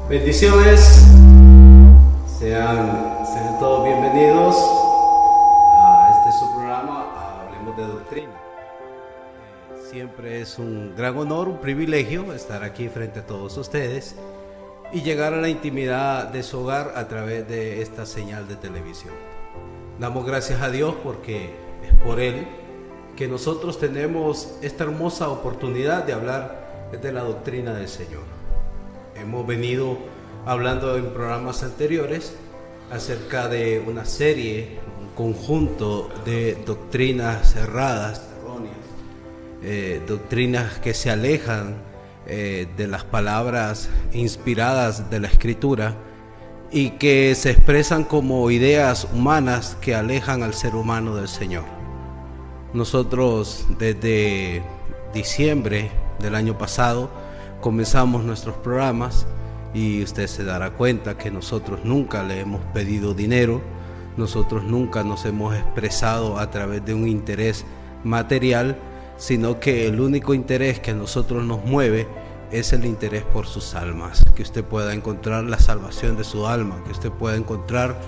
Bendiciones, sean todos bienvenidos a este su programa, Hablemos de Doctrina. Siempre es un gran honor, un privilegio estar aquí frente a todos ustedes y llegar a la intimidad de su hogar a través de esta señal de televisión. Damos gracias a Dios porque es por Él que nosotros tenemos esta hermosa oportunidad de hablar de la doctrina del Señor. Hemos venido hablando en programas anteriores acerca de una serie, un conjunto de doctrinas erradas, erróneas, doctrinas que se alejan de las palabras inspiradas de la Escritura y que se expresan como ideas humanas que alejan al ser humano del Señor. Nosotros desde diciembre del año pasado comenzamos nuestros programas y usted se dará cuenta que nosotros nunca le hemos pedido dinero, nosotros nunca nos hemos expresado a través de un interés material, sino que el único interés que a nosotros nos mueve es el interés por sus almas, que usted pueda encontrar la salvación de su alma, que usted pueda encontrar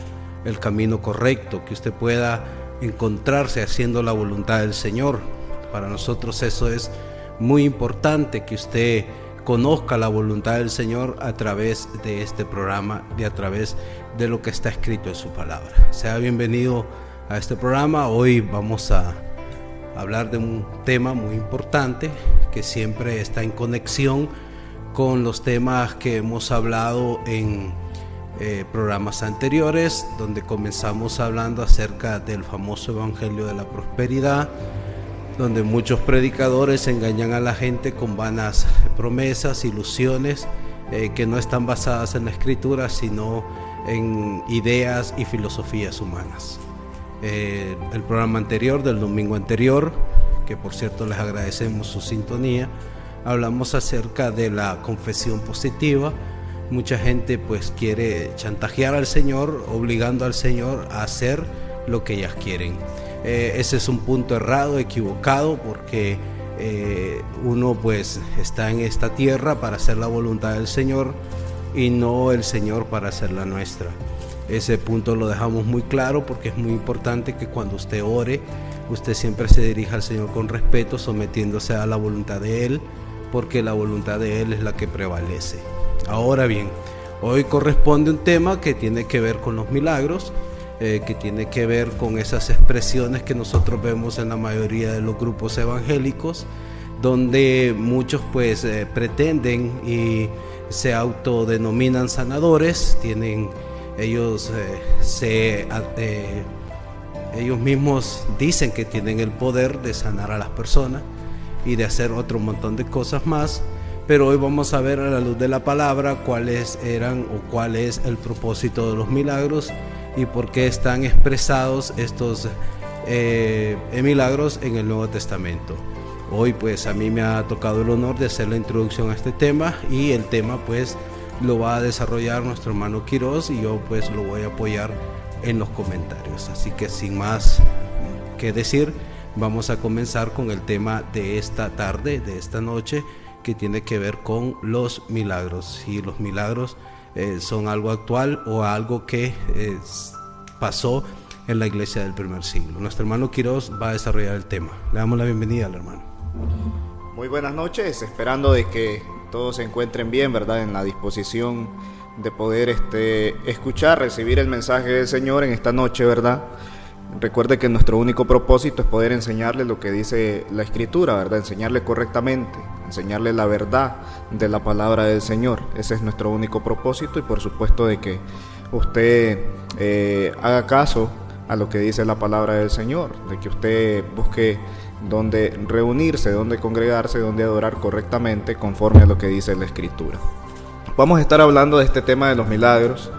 el camino correcto, que usted pueda encontrarse haciendo la voluntad del Señor. Para nosotros eso es muy importante, que usted conozca la voluntad del Señor a través de este programa y a través de lo que está escrito en su palabra. Sea bienvenido a este programa. Hoy vamos a hablar de un tema muy importante que siempre está en conexión con los temas que hemos hablado en programas anteriores, donde comenzamos hablando acerca del famoso evangelio de la prosperidad, donde muchos predicadores engañan a la gente con vanas promesas, ilusiones que no están basadas en la Escritura, sino en ideas y filosofías humanas. El programa anterior, del domingo anterior, que por cierto les agradecemos su sintonía, hablamos acerca de la confesión positiva. Mucha gente pues quiere chantajear al Señor, obligando al Señor a hacer lo que ellas quieren. Ese es un punto errado, equivocado, porque uno pues está en esta tierra para hacer la voluntad del Señor y no el Señor para hacer la nuestra. Ese punto lo dejamos muy claro porque es muy importante que cuando usted ore, usted siempre se dirija al Señor con respeto, sometiéndose a la voluntad de Él, porque la voluntad de Él es la que prevalece. Ahora bien, hoy corresponde un tema que tiene que ver con los milagros, que tiene que ver con esas expresiones que nosotros vemos en la mayoría de los grupos evangélicos, donde muchos pues pretenden y se autodenominan sanadores, ellos mismos dicen que tienen el poder de sanar a las personas y de hacer otro montón de cosas más. Pero hoy vamos a ver a la luz de la palabra cuáles eran o cuál es el propósito de los milagros y por qué están expresados estos milagros en el Nuevo Testamento. Hoy pues a mí me ha tocado el honor de hacer la introducción a este tema, y el tema pues lo va a desarrollar nuestro hermano Quiroz y yo pues lo voy a apoyar en los comentarios. Así que sin más que decir, vamos a comenzar con el tema de esta tarde, de esta noche, que tiene que ver con los milagros. Si los milagros son algo actual o algo que pasó en la iglesia del primer siglo. Nuestro hermano Quiroz va a desarrollar el tema. Le damos la bienvenida al hermano. Muy buenas noches, esperando de que todos se encuentren bien, ¿verdad? En la disposición de poder escuchar, recibir el mensaje del Señor en esta noche, ¿verdad? Recuerde que nuestro único propósito es poder enseñarle lo que dice la Escritura, ¿verdad? Enseñarle correctamente, enseñarle la verdad de la palabra del Señor. Ese es nuestro único propósito, y por supuesto de que usted haga caso a lo que dice la palabra del Señor, de que usted busque dónde reunirse, dónde congregarse, dónde adorar correctamente conforme a lo que dice la Escritura. Vamos a estar hablando de este tema de los milagros,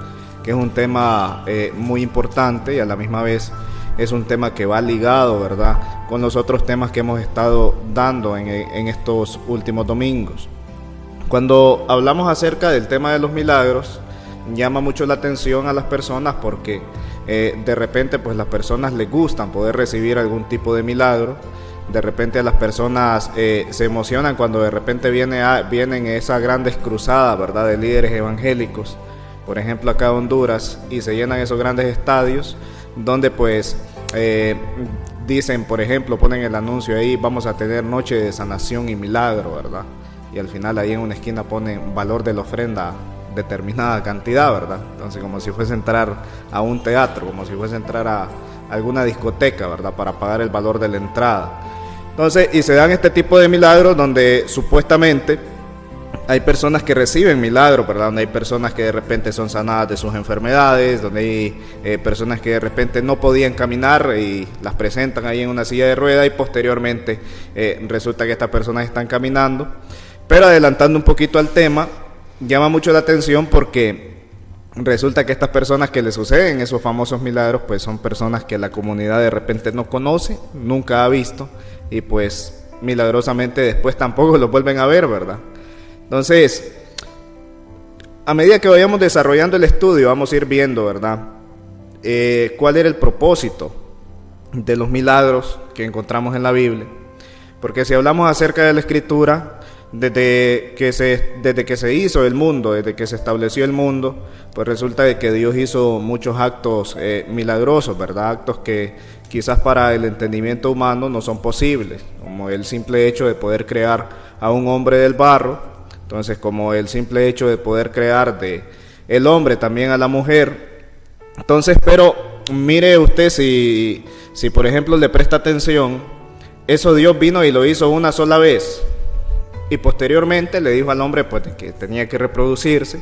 que es un tema muy importante, y a la misma vez es un tema que va ligado, ¿verdad?, con los otros temas que hemos estado dando en estos últimos domingos. Cuando hablamos acerca del tema de los milagros, llama mucho la atención a las personas porque de repente pues las personas les gustan poder recibir algún tipo de milagro, de repente las personas se emocionan cuando de repente vienen esas grandes cruzadas, ¿verdad?, de líderes evangélicos, por ejemplo acá en Honduras, y se llenan esos grandes estadios donde pues dicen, por ejemplo, ponen el anuncio ahí: vamos a tener noche de sanación y milagro, ¿verdad? Y al final ahí en una esquina ponen valor de la ofrenda determinada cantidad, ¿verdad? Entonces, como si fuese a entrar a un teatro, como si fuese a entrar a alguna discoteca, ¿verdad?, para pagar el valor de la entrada. Entonces, y se dan este tipo de milagros donde supuestamente hay personas que reciben milagros, ¿verdad?, donde hay personas que de repente son sanadas de sus enfermedades, donde hay personas que de repente no podían caminar y las presentan ahí en una silla de ruedas, y posteriormente resulta que estas personas están caminando. Pero adelantando un poquito al tema, llama mucho la atención porque resulta que estas personas que le suceden esos famosos milagros, pues son personas que la comunidad de repente no conoce, nunca ha visto, y pues milagrosamente después tampoco los vuelven a ver, ¿verdad? Entonces, a medida que vayamos desarrollando el estudio, vamos a ir viendo, ¿verdad?, cuál era el propósito de los milagros que encontramos en la Biblia. Porque si hablamos acerca de la Escritura, desde que se hizo el mundo, desde que se estableció el mundo, pues resulta de que Dios hizo muchos actos milagrosos, ¿verdad? Actos que quizás para el entendimiento humano no son posibles, como el simple hecho de poder crear a un hombre del barro, entonces como el simple hecho de poder crear de el hombre también a la mujer. Entonces, pero mire usted, si por ejemplo le presta atención, eso Dios vino y lo hizo una sola vez, y posteriormente le dijo al hombre pues que tenía que reproducirse,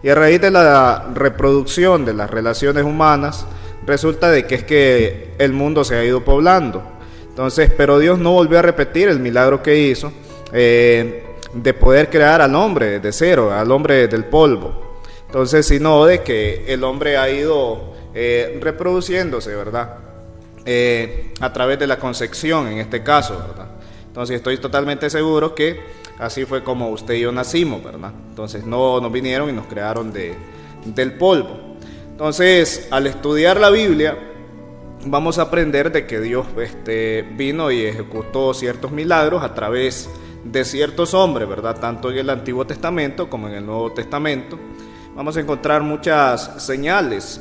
y a raíz de la reproducción de las relaciones humanas resulta de que es que el mundo se ha ido poblando. Entonces, pero Dios no volvió a repetir el milagro que hizo de poder crear al hombre de cero, al hombre del polvo. Entonces, sino de que el hombre ha ido reproduciéndose, ¿verdad?, a través de la concepción en este caso, ¿verdad? Entonces estoy totalmente seguro que así fue como usted y yo nacimos, ¿verdad? Entonces no nos vinieron y nos crearon del polvo. Entonces, al estudiar la Biblia, vamos a aprender de que Dios vino y ejecutó ciertos milagros a través de ciertos hombres, ¿verdad? Tanto en el Antiguo Testamento como en el Nuevo Testamento. Vamos a encontrar muchas señales,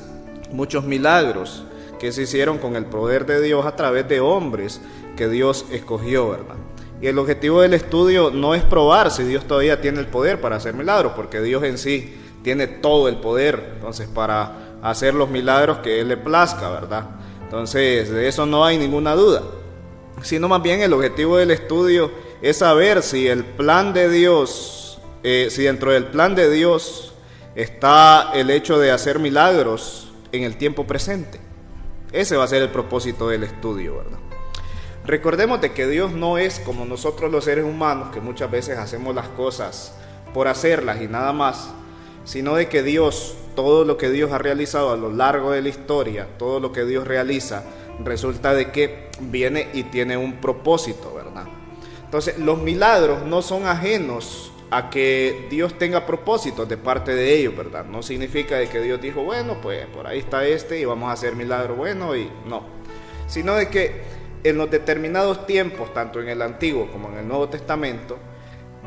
muchos milagros que se hicieron con el poder de Dios a través de hombres que Dios escogió, ¿verdad? Y el objetivo del estudio no es probar si Dios todavía tiene el poder para hacer milagros, porque Dios en sí tiene todo el poder, entonces, para hacer los milagros que Él le plazca, ¿verdad? Entonces, de eso no hay ninguna duda, sino más bien el objetivo del estudio es saber si el plan de Dios, si dentro del plan de Dios está el hecho de hacer milagros en el tiempo presente. Ese va a ser el propósito del estudio, ¿verdad? Recordemos de que Dios no es como nosotros los seres humanos, que muchas veces hacemos las cosas por hacerlas y nada más, sino de que Dios, todo lo que Dios ha realizado a lo largo de la historia, todo lo que Dios realiza, resulta de que viene y tiene un propósito, ¿verdad? Entonces, los milagros no son ajenos a que Dios tenga propósitos de parte de ellos, ¿verdad? No significa de que Dios dijo, bueno, pues por ahí está y vamos a hacer milagro, bueno, y no, sino de que en los determinados tiempos, tanto en el Antiguo como en el Nuevo Testamento,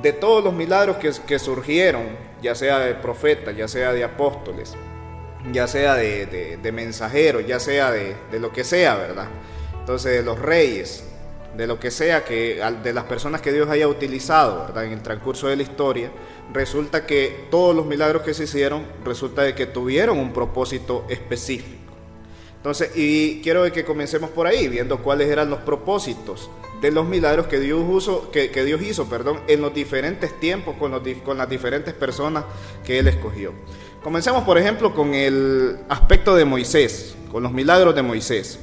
de todos los milagros que surgieron, ya sea de profetas, ya sea de apóstoles, ya sea de mensajeros, ya sea de lo que sea, ¿verdad? Entonces, de los reyes, de lo que sea, de las personas que Dios haya utilizado, ¿verdad?, en el transcurso de la historia, resulta que todos los milagros que se hicieron, resulta de que tuvieron un propósito específico. Entonces, y quiero que comencemos por ahí, viendo cuáles eran los propósitos de los milagros que Dios hizo, en los diferentes tiempos, con las diferentes personas que Él escogió. Comencemos, por ejemplo, con el aspecto de Moisés, con los milagros de Moisés.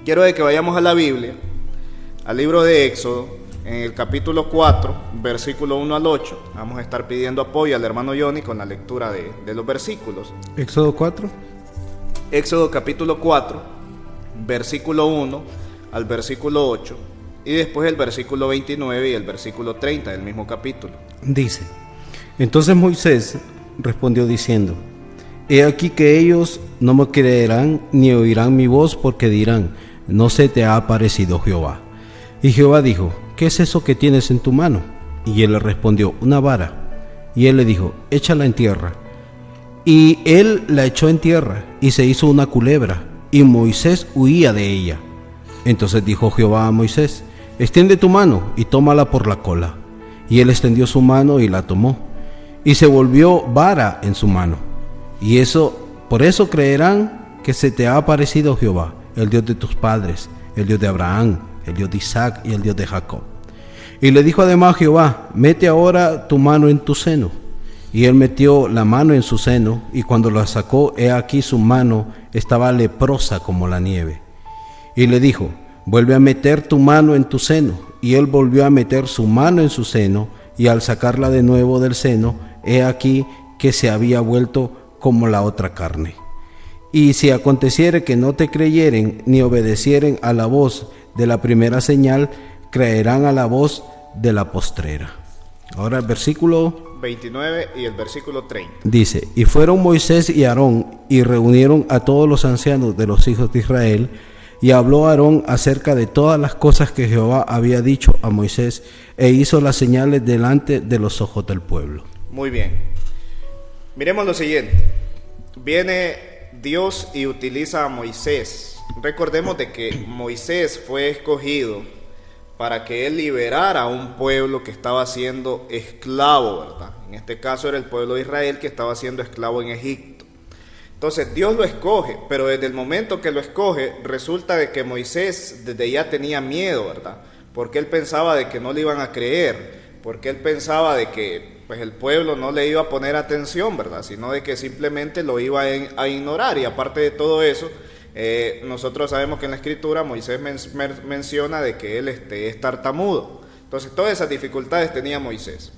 Quiero que vayamos a la Biblia, al libro de Éxodo, en el capítulo 4, versículo 1 al 8. Vamos a estar pidiendo apoyo al hermano Johnny con la lectura de los versículos. Éxodo 4. Éxodo capítulo 4, versículo 1 al versículo 8, y después el versículo 29 y el versículo 30 del mismo capítulo. Dice: entonces Moisés respondió diciendo: he aquí que ellos no me creerán ni oirán mi voz, porque dirán: no se te ha aparecido Jehová. Y Jehová dijo: ¿qué es eso que tienes en tu mano? Y él le respondió: una vara. Y él le dijo: échala en tierra. Y él la echó en tierra, y se hizo una culebra, y Moisés huía de ella. Entonces dijo Jehová a Moisés: extiende tu mano y tómala por la cola. Y él extendió su mano y la tomó, y se volvió vara en su mano. Y por eso creerán que se te ha aparecido Jehová, el Dios de tus padres, el Dios de Abraham, el Dios de Isaac y el Dios de Jacob. Y le dijo además Jehová: mete ahora tu mano en tu seno. Y él metió la mano en su seno, y cuando la sacó, he aquí su mano estaba leprosa como la nieve. Y le dijo: vuelve a meter tu mano en tu seno. Y él volvió a meter su mano en su seno, y al sacarla de nuevo del seno, he aquí que se había vuelto como la otra carne. Y si aconteciere que no te creyeren ni obedecieren a la voz de la primera señal, creerán a la voz de la postrera. Ahora el versículo 29 y el versículo 30. Dice: y fueron Moisés y Aarón y reunieron a todos los ancianos de los hijos de Israel, y habló Aarón acerca de todas las cosas que Jehová había dicho a Moisés, e hizo las señales delante de los ojos del pueblo. Muy bien. Miremos lo siguiente. Viene Dios y utiliza a Moisés. Recordemos de que Moisés fue escogido para que él liberara a un pueblo que estaba siendo esclavo, ¿verdad? En este caso era el pueblo de Israel que estaba siendo esclavo en Egipto. Entonces Dios lo escoge, pero desde el momento que lo escoge, resulta de que Moisés desde ya tenía miedo, ¿verdad? Porque él pensaba de que no le iban a creer, porque él pensaba de que pues el pueblo no le iba a poner atención, ¿verdad? Sino de que simplemente lo iba a ignorar. Y aparte de todo eso, nosotros sabemos que en la escritura Moisés menciona de que él es tartamudo. Entonces todas esas dificultades tenía Moisés.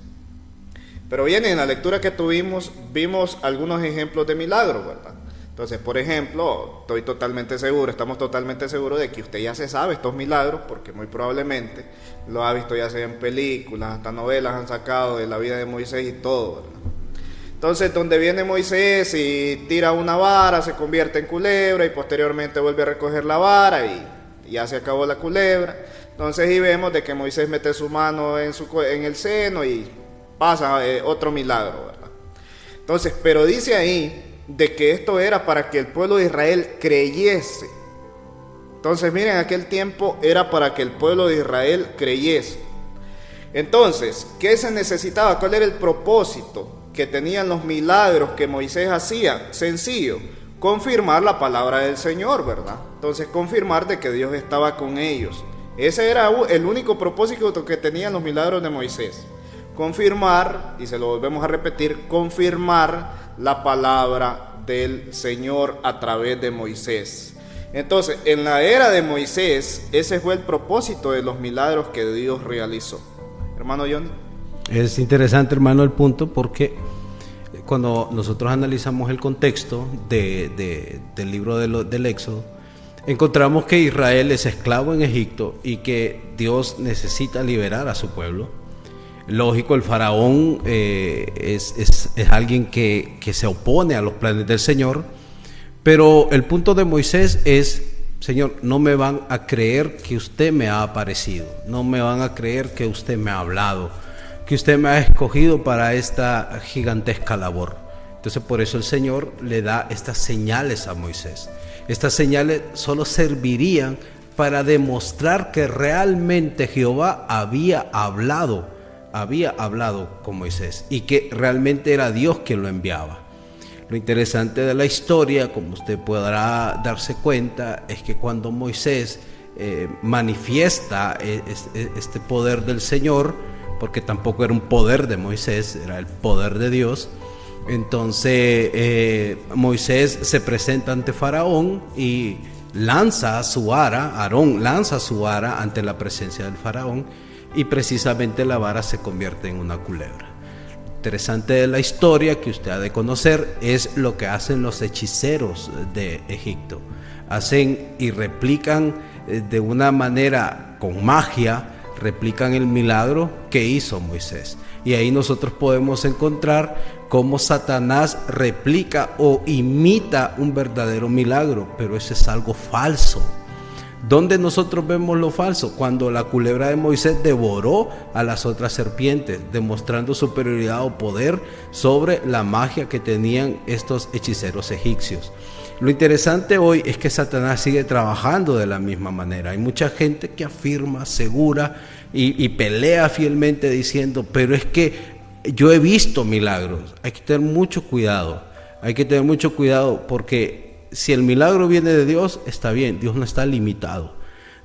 Pero bien, en la lectura que tuvimos, vimos algunos ejemplos de milagros, ¿verdad? Entonces, por ejemplo, estamos totalmente seguros de que usted ya se sabe estos milagros, porque muy probablemente lo ha visto ya sea en películas, hasta novelas han sacado de la vida de Moisés y todo, ¿verdad? Entonces, donde viene Moisés y tira una vara, se convierte en culebra y posteriormente vuelve a recoger la vara y ya se acabó la culebra. Entonces, y vemos de que Moisés mete su mano en el seno y pasa otro milagro, ¿verdad? Entonces, pero dice ahí de que esto era para que el pueblo de Israel creyese. Entonces, miren, aquel tiempo era para que el pueblo de Israel creyese. Entonces, ¿qué se necesitaba? ¿Cuál era el propósito que tenían los milagros que Moisés hacía? Sencillo: confirmar la palabra del Señor, ¿verdad? Entonces, confirmar de que Dios estaba con ellos. Ese era el único propósito que tenían los milagros de Moisés. Confirmar, y se lo volvemos a repetir, confirmar la palabra del Señor a través de Moisés. Entonces, en la era de Moisés, ese fue el propósito de los milagros que Dios realizó. Hermano Johnny. Es interesante, hermano, el punto, porque cuando nosotros analizamos el contexto del libro del Éxodo, encontramos que Israel es esclavo en Egipto y que Dios necesita liberar a su pueblo. Lógico, el faraón es alguien que se opone a los planes del Señor, pero el punto de Moisés es: Señor, no me van a creer que usted me ha aparecido, no me van a creer que usted me ha hablado, que usted me ha escogido para esta gigantesca labor. Entonces, por eso el Señor le da estas señales a Moisés. Estas señales solo servirían para demostrar que realmente Jehová había hablado con Moisés y que realmente era Dios quien lo enviaba. Lo interesante de la historia, como usted podrá darse cuenta, es que cuando Moisés manifiesta este poder del Señor, porque tampoco era un poder de Moisés, era el poder de Dios, entonces Moisés se presenta ante Faraón y Aarón lanza su vara ante la presencia del Faraón, y precisamente la vara se convierte en una culebra. Lo interesante de la historia que usted ha de conocer es lo que hacen los hechiceros de Egipto. Hacen y replican de una manera con magia, replican el milagro que hizo Moisés. Y ahí nosotros podemos encontrar cómo Satanás replica o imita un verdadero milagro, pero eso es algo falso. ¿Dónde nosotros vemos lo falso? Cuando la culebra de Moisés devoró a las otras serpientes, demostrando superioridad o poder sobre la magia que tenían estos hechiceros egipcios. Lo interesante hoy es que Satanás sigue trabajando de la misma manera. Hay mucha gente que afirma, asegura y pelea fielmente diciendo, pero es que yo he visto milagros. Hay que tener mucho cuidado, porque si el milagro viene de Dios, está bien, Dios no está limitado.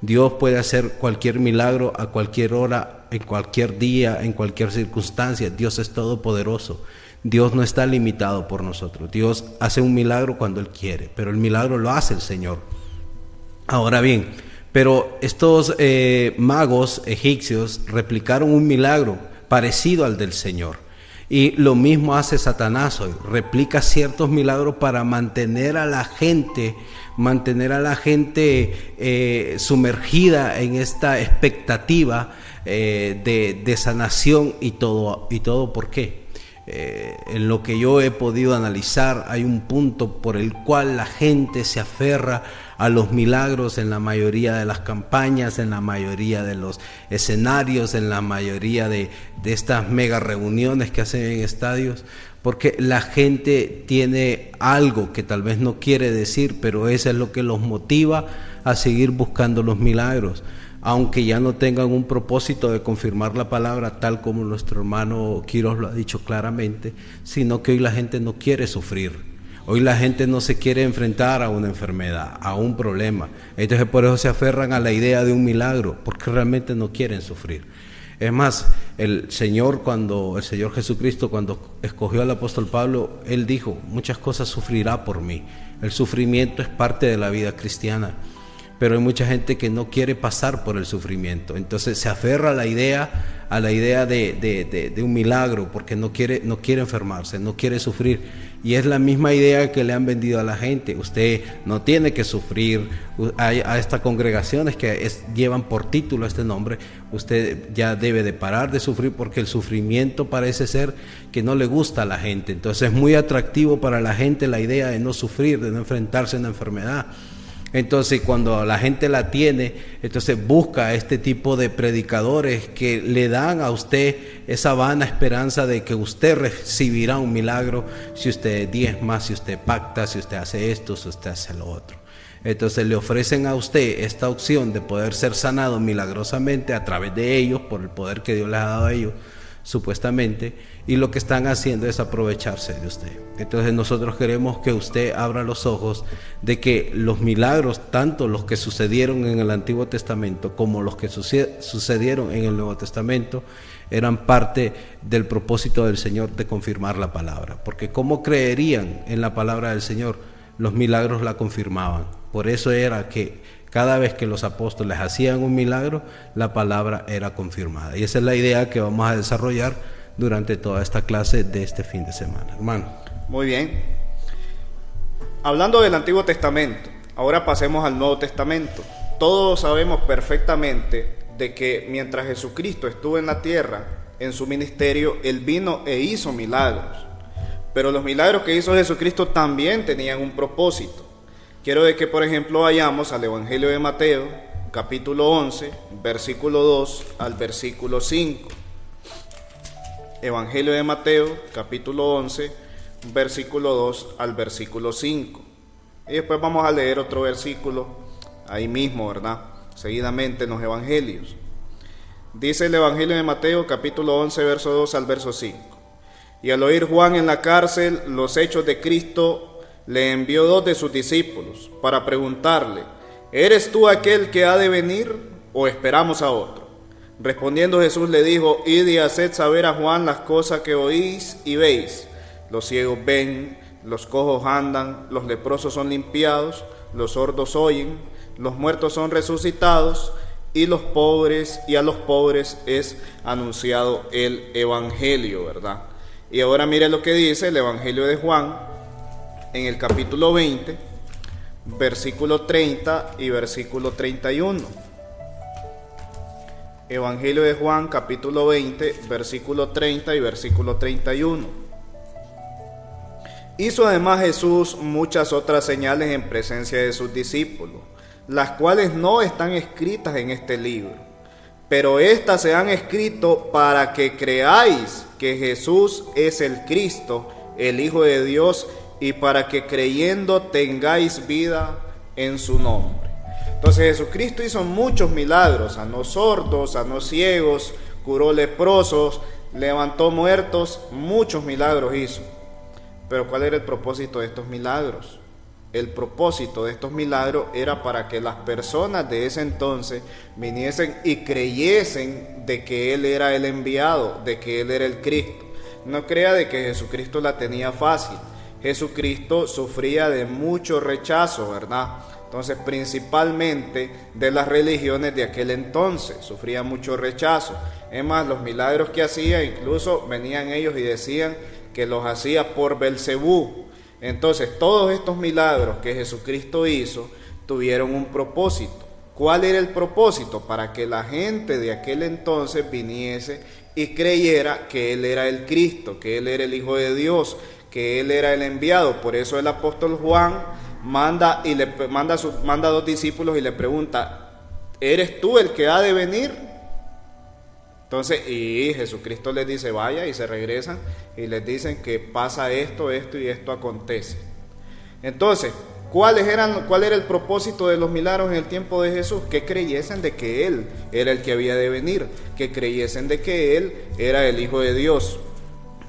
Dios puede hacer cualquier milagro a cualquier hora, en cualquier día, en cualquier circunstancia. Dios es todopoderoso. Dios no está limitado por nosotros. Dios hace un milagro cuando Él quiere, pero el milagro lo hace el Señor. Ahora bien, pero estos magos egipcios replicaron un milagro parecido al del Señor. Y lo mismo hace Satanás hoy, replica ciertos milagros para mantener a la gente sumergida en esta expectativa de sanación y todo. ¿Por qué? En lo que yo he podido analizar, hay un punto por el cual la gente se aferra a los milagros en la mayoría de las campañas, en la mayoría de los escenarios, en la mayoría de estas mega reuniones que hacen en estadios, porque la gente tiene algo que tal vez no quiere decir, pero eso es lo que los motiva a seguir buscando los milagros, aunque ya no tengan un propósito de confirmar la palabra tal como nuestro hermano Quiros lo ha dicho claramente, sino que hoy la gente no quiere sufrir. Hoy la gente no se quiere enfrentar a una enfermedad, a un problema. Entonces por eso se aferran a la idea de un milagro, porque realmente no quieren sufrir. Es más, el Señor Jesucristo, cuando escogió al apóstol Pablo, Él dijo, muchas cosas sufrirá por mí. El sufrimiento es parte de la vida cristiana, pero hay mucha gente que no quiere pasar por el sufrimiento. Entonces se aferra a la idea de un milagro, porque no quiere enfermarse, no quiere sufrir. Y es la misma idea que le han vendido a la gente. Usted no tiene que sufrir. A estas congregaciones que llevan por título este nombre, usted ya debe de parar de sufrir, porque el sufrimiento parece ser que no le gusta a la gente. Entonces es muy atractivo para la gente la idea de no sufrir, de no enfrentarse a una enfermedad. Entonces cuando la gente la tiene, entonces busca este tipo de predicadores que le dan a usted esa vana esperanza de que usted recibirá un milagro si usted diezma, si usted pacta, si usted hace esto, si usted hace lo otro. Entonces le ofrecen a usted esta opción de poder ser sanado milagrosamente a través de ellos, por el poder que Dios les ha dado a ellos, supuestamente, y lo que están haciendo es aprovecharse de usted. Entonces nosotros queremos que usted abra los ojos de que los milagros, tanto los que sucedieron en el Antiguo Testamento como los que sucedieron en el Nuevo Testamento, eran parte del propósito del Señor de confirmar la palabra, porque ¿cómo creerían en la palabra del Señor? Los milagros la confirmaban. Por eso era que cada vez que los apóstoles hacían un milagro, la palabra era confirmada. Y esa es la idea que vamos a desarrollar durante toda esta clase de este fin de semana, hermano. Muy bien. Hablando del Antiguo Testamento, ahora pasemos al Nuevo Testamento. Todos sabemos perfectamente de que mientras Jesucristo estuvo en la tierra, en su ministerio, Él vino e hizo milagros. Pero los milagros que hizo Jesucristo también tenían un propósito. Quiero de que, por ejemplo, vayamos al Evangelio de Mateo, capítulo 11, versículo 2 al versículo 5. Evangelio de Mateo, capítulo 11, versículo 2 al versículo 5. Y después vamos a leer otro versículo ahí mismo, ¿verdad? Seguidamente en los evangelios. Dice el Evangelio de Mateo, capítulo 11, verso 2 al verso 5. Y al oír Juan en la cárcel los hechos de Cristo, le envió 2 de sus discípulos para preguntarle: ¿eres tú aquel que ha de venir o esperamos a otro? Respondiendo Jesús le dijo: id y haced saber a Juan las cosas que oís y veis. Los ciegos ven, los cojos andan, los leprosos son limpiados, los sordos oyen, los muertos son resucitados, y a los pobres es anunciado el evangelio, ¿verdad? Y ahora mire lo que dice el Evangelio de Juan en el capítulo 20, versículo 30 y versículo 31. Evangelio de Juan, capítulo 20, versículo 30 y versículo 31. Hizo además Jesús muchas otras señales en presencia de sus discípulos, las cuales no están escritas en este libro. Pero éstas se han escrito para que creáis que Jesús es el Cristo, el Hijo de Dios, y para que creyendo tengáis vida en su nombre. Entonces Jesucristo hizo muchos milagros, sanó sordos, sanó ciegos, curó leprosos, levantó muertos, muchos milagros hizo. Pero ¿cuál era el propósito de estos milagros? El propósito de estos milagros era para que las personas de ese entonces viniesen y creyesen de que Él era el enviado, de que Él era el Cristo. No crea de que Jesucristo la tenía fácil. Jesucristo sufría de mucho rechazo, ¿verdad? Entonces, principalmente de las religiones de aquel entonces, sufría mucho rechazo. Es más, los milagros que hacía, incluso venían ellos y decían que los hacía por Belcebú. Entonces, todos estos milagros que Jesucristo hizo tuvieron un propósito. ¿Cuál era el propósito? Para que la gente de aquel entonces viniese y creyera que Él era el Cristo, que Él era el Hijo de Dios, que Él era el enviado. Por eso el apóstol Juan manda a dos discípulos y le pregunta: ¿eres tú el que ha de venir? Entonces, y Jesucristo les dice: vaya, y se regresan y les dicen que pasa esto, esto y esto acontece. Entonces, ¿cuál era el propósito de los milagros en el tiempo de Jesús? Que creyesen de que Él era el que había de venir, que creyesen de que Él era el Hijo de Dios.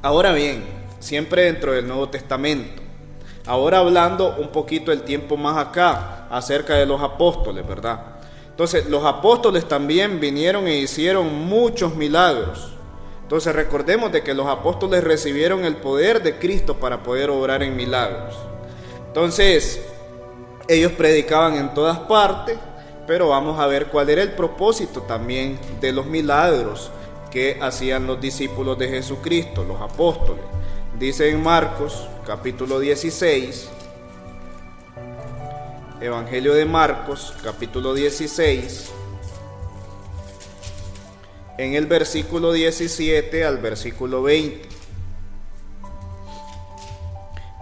Ahora bien, siempre dentro del Nuevo Testamento, ahora hablando un poquito el tiempo más acá, acerca de los apóstoles, ¿verdad? Entonces, los apóstoles también vinieron e hicieron muchos milagros. Entonces, recordemos de que los apóstoles recibieron el poder de Cristo para poder obrar en milagros. Entonces, ellos predicaban en todas partes, pero vamos a ver cuál era el propósito también de los milagros que hacían los discípulos de Jesucristo, los apóstoles. Dice en Marcos, capítulo 16, Evangelio de Marcos, capítulo 16, en el versículo 17 al versículo 20.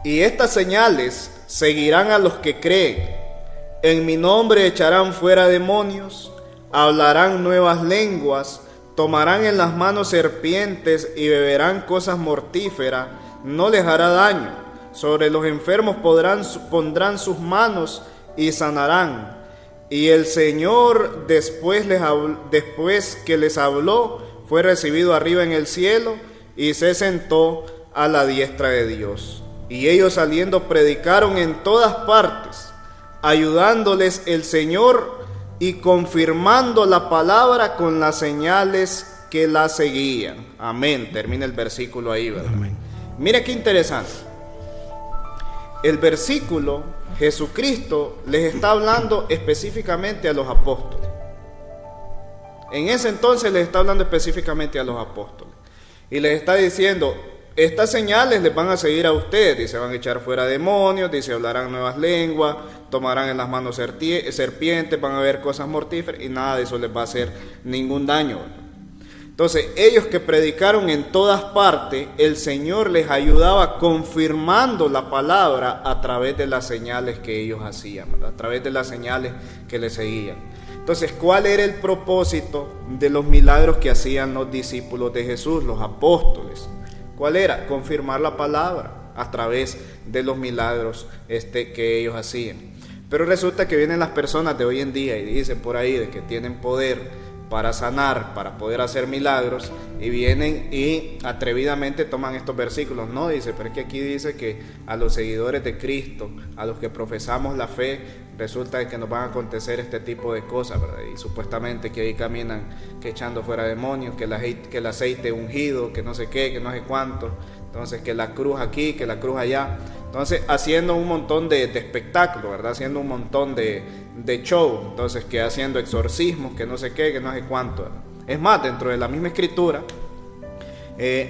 Y estas señales seguirán a los que creen. En mi nombre echarán fuera demonios, hablarán nuevas lenguas, tomarán en las manos serpientes y beberán cosas mortíferas, no les hará daño. Sobre los enfermos pondrán sus manos y sanarán. Y el Señor, después que les habló, fue recibido arriba en el cielo y se sentó a la diestra de Dios. Y ellos saliendo predicaron en todas partes, ayudándoles el Señor y confirmando la palabra con las señales que la seguían. Amén. Termina el versículo ahí, ¿verdad? Amén. Mira qué interesante. El versículo, Jesucristo les está hablando específicamente a los apóstoles. En ese entonces les está hablando específicamente a los apóstoles. Y les está diciendo: estas señales les van a seguir a ustedes. Dice: van a echar fuera demonios, dice: hablarán nuevas lenguas, tomarán en las manos serpientes, van a ver cosas mortíferas y nada de eso les va a hacer ningún daño. Entonces, ellos que predicaron en todas partes, el Señor les ayudaba confirmando la palabra a través de las señales que ellos hacían, ¿verdad? A través de las señales que les seguían. Entonces, ¿cuál era el propósito de los milagros que hacían los discípulos de Jesús, los apóstoles? ¿Cuál era? Confirmar la palabra a través de los milagros que ellos hacían. Pero resulta que vienen las personas de hoy en día y dicen por ahí de que tienen poder para sanar, para poder hacer milagros, y vienen y atrevidamente toman estos versículos. No, dice, pero es que aquí dice que a los seguidores de Cristo, a los que profesamos la fe, resulta que nos van a acontecer este tipo de cosas, ¿verdad? Y supuestamente que ahí caminan que echando fuera demonios, que el aceite ungido, que no sé qué, que no sé cuánto, entonces que la cruz aquí, que la cruz allá. Entonces haciendo un montón de espectáculo, ¿verdad? Haciendo un montón de show, entonces que haciendo exorcismos, que no sé qué, que no sé cuánto, ¿verdad? Es más, dentro de la misma escritura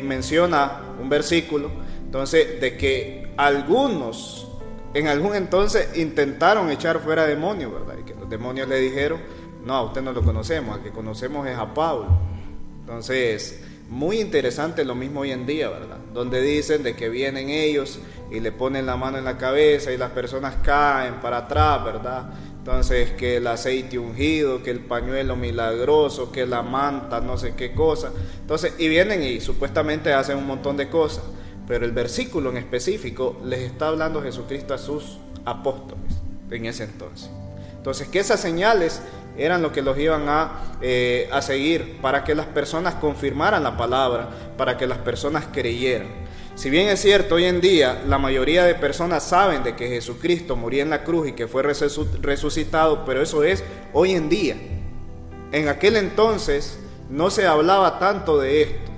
menciona un versículo, entonces, de que algunos en algún entonces intentaron echar fuera demonios, ¿verdad? Y que los demonios le dijeron: no, a usted no lo conocemos, al que conocemos es a Pablo. Entonces, muy interesante lo mismo hoy en día, ¿verdad? Donde dicen de que vienen ellos y le ponen la mano en la cabeza y las personas caen para atrás, ¿verdad? Entonces, que el aceite ungido, que el pañuelo milagroso, que la manta, no sé qué cosa. Entonces, y vienen y supuestamente hacen un montón de cosas, pero el versículo en específico les está hablando Jesucristo a sus apóstoles en ese entonces. Entonces, que esas señales eran lo que los iban a seguir para que las personas confirmaran la palabra, para que las personas creyeran. Si bien es cierto, hoy en día la mayoría de personas saben de que Jesucristo murió en la cruz y que fue resucitado, pero eso es hoy en día. En aquel entonces no se hablaba tanto de esto.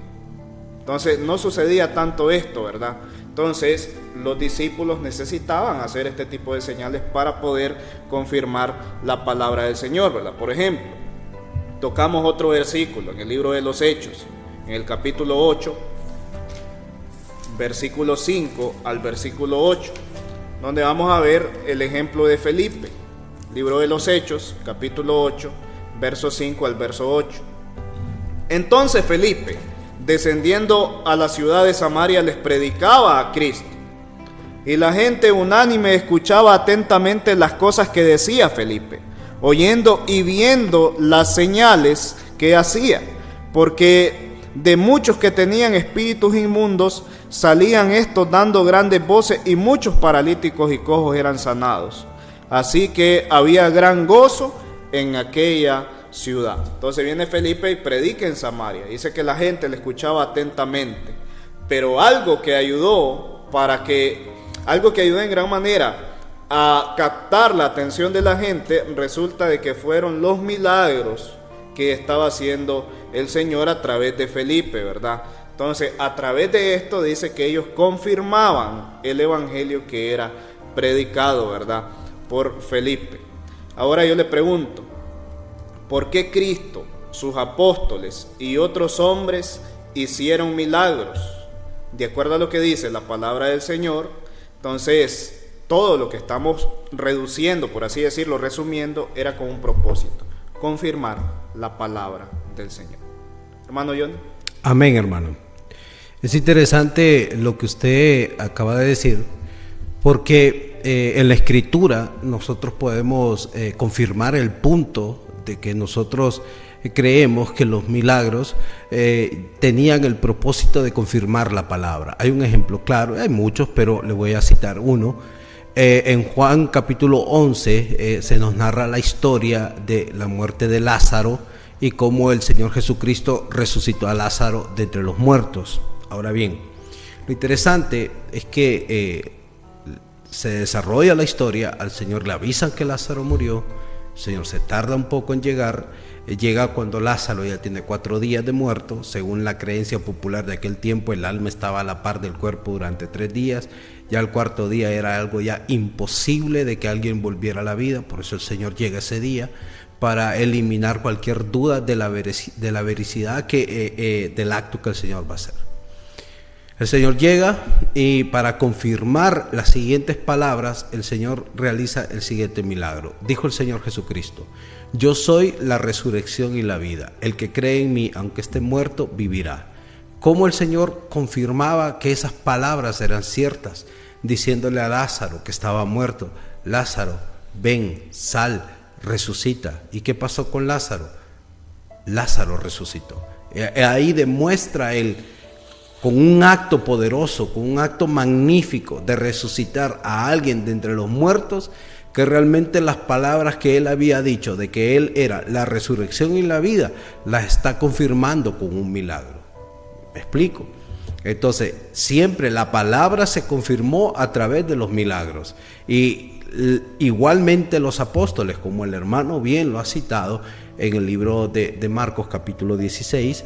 Entonces no sucedía tanto esto, ¿verdad? Entonces los discípulos necesitaban hacer este tipo de señales para poder confirmar la palabra del Señor, ¿verdad? Por ejemplo, tocamos otro versículo en el libro de los Hechos, en el capítulo 8, versículo 5 al versículo 8, donde vamos a ver el ejemplo de Felipe. Libro de los Hechos, capítulo 8, verso 5 al verso 8. Entonces Felipe, descendiendo a la ciudad de Samaria, les predicaba a Cristo, y la gente unánime escuchaba atentamente las cosas que decía Felipe, oyendo y viendo las señales que hacía, porque de muchos que tenían espíritus inmundos salían estos dando grandes voces, y muchos paralíticos y cojos eran sanados. Así que había gran gozo en aquella ciudad. Entonces viene Felipe y predica en Samaria. Dice que la gente le escuchaba atentamente. Pero algo que ayudó en gran manera a captar la atención de la gente, resulta de que fueron los milagros que estaba haciendo el Señor a través de Felipe, ¿verdad? Entonces, a través de esto dice que ellos confirmaban el evangelio que era predicado, ¿verdad?, por Felipe. Ahora yo le pregunto, ¿por qué Cristo, sus apóstoles y otros hombres hicieron milagros? De acuerdo a lo que dice la palabra del Señor, entonces todo lo que estamos reduciendo, por así decirlo, resumiendo, era con un propósito: confirmar la palabra del Señor. Hermano John. Amén, hermano. Es interesante lo que usted acaba de decir, porque en la Escritura nosotros podemos confirmar el punto de que nosotros creemos que los milagros tenían el propósito de confirmar la palabra. Hay un ejemplo claro, hay muchos, pero le voy a citar uno. En Juan capítulo 11 se nos narra la historia de la muerte de Lázaro y cómo el Señor Jesucristo resucitó a Lázaro de entre los muertos. Ahora bien, lo interesante es que se desarrolla la historia, al Señor le avisan que Lázaro murió, el Señor se tarda un poco en llegar, llega cuando Lázaro ya tiene 4 días de muerto. Según la creencia popular de aquel tiempo, el alma estaba a la par del cuerpo durante 3 días, ya el 4.º día era algo ya imposible de que alguien volviera a la vida, por eso el Señor llega ese día para eliminar cualquier duda de la veracidad del acto que el Señor va a hacer. El Señor llega y para confirmar las siguientes palabras, el Señor realiza el siguiente milagro. Dijo el Señor Jesucristo: yo soy la resurrección y la vida. El que cree en mí, aunque esté muerto, vivirá. ¿Cómo el Señor confirmaba que esas palabras eran ciertas? Diciéndole a Lázaro, que estaba muerto: Lázaro, ven, sal, resucita. ¿Y qué pasó con Lázaro? Lázaro resucitó. Ahí demuestra él, con un acto poderoso, con un acto magnífico de resucitar a alguien de entre los muertos, que realmente las palabras que él había dicho de que él era la resurrección y la vida, las está confirmando con un milagro. ¿Me explico? Entonces, siempre la palabra se confirmó a través de los milagros. Y igualmente los apóstoles, como el hermano bien lo ha citado en el libro de Marcos capítulo 16,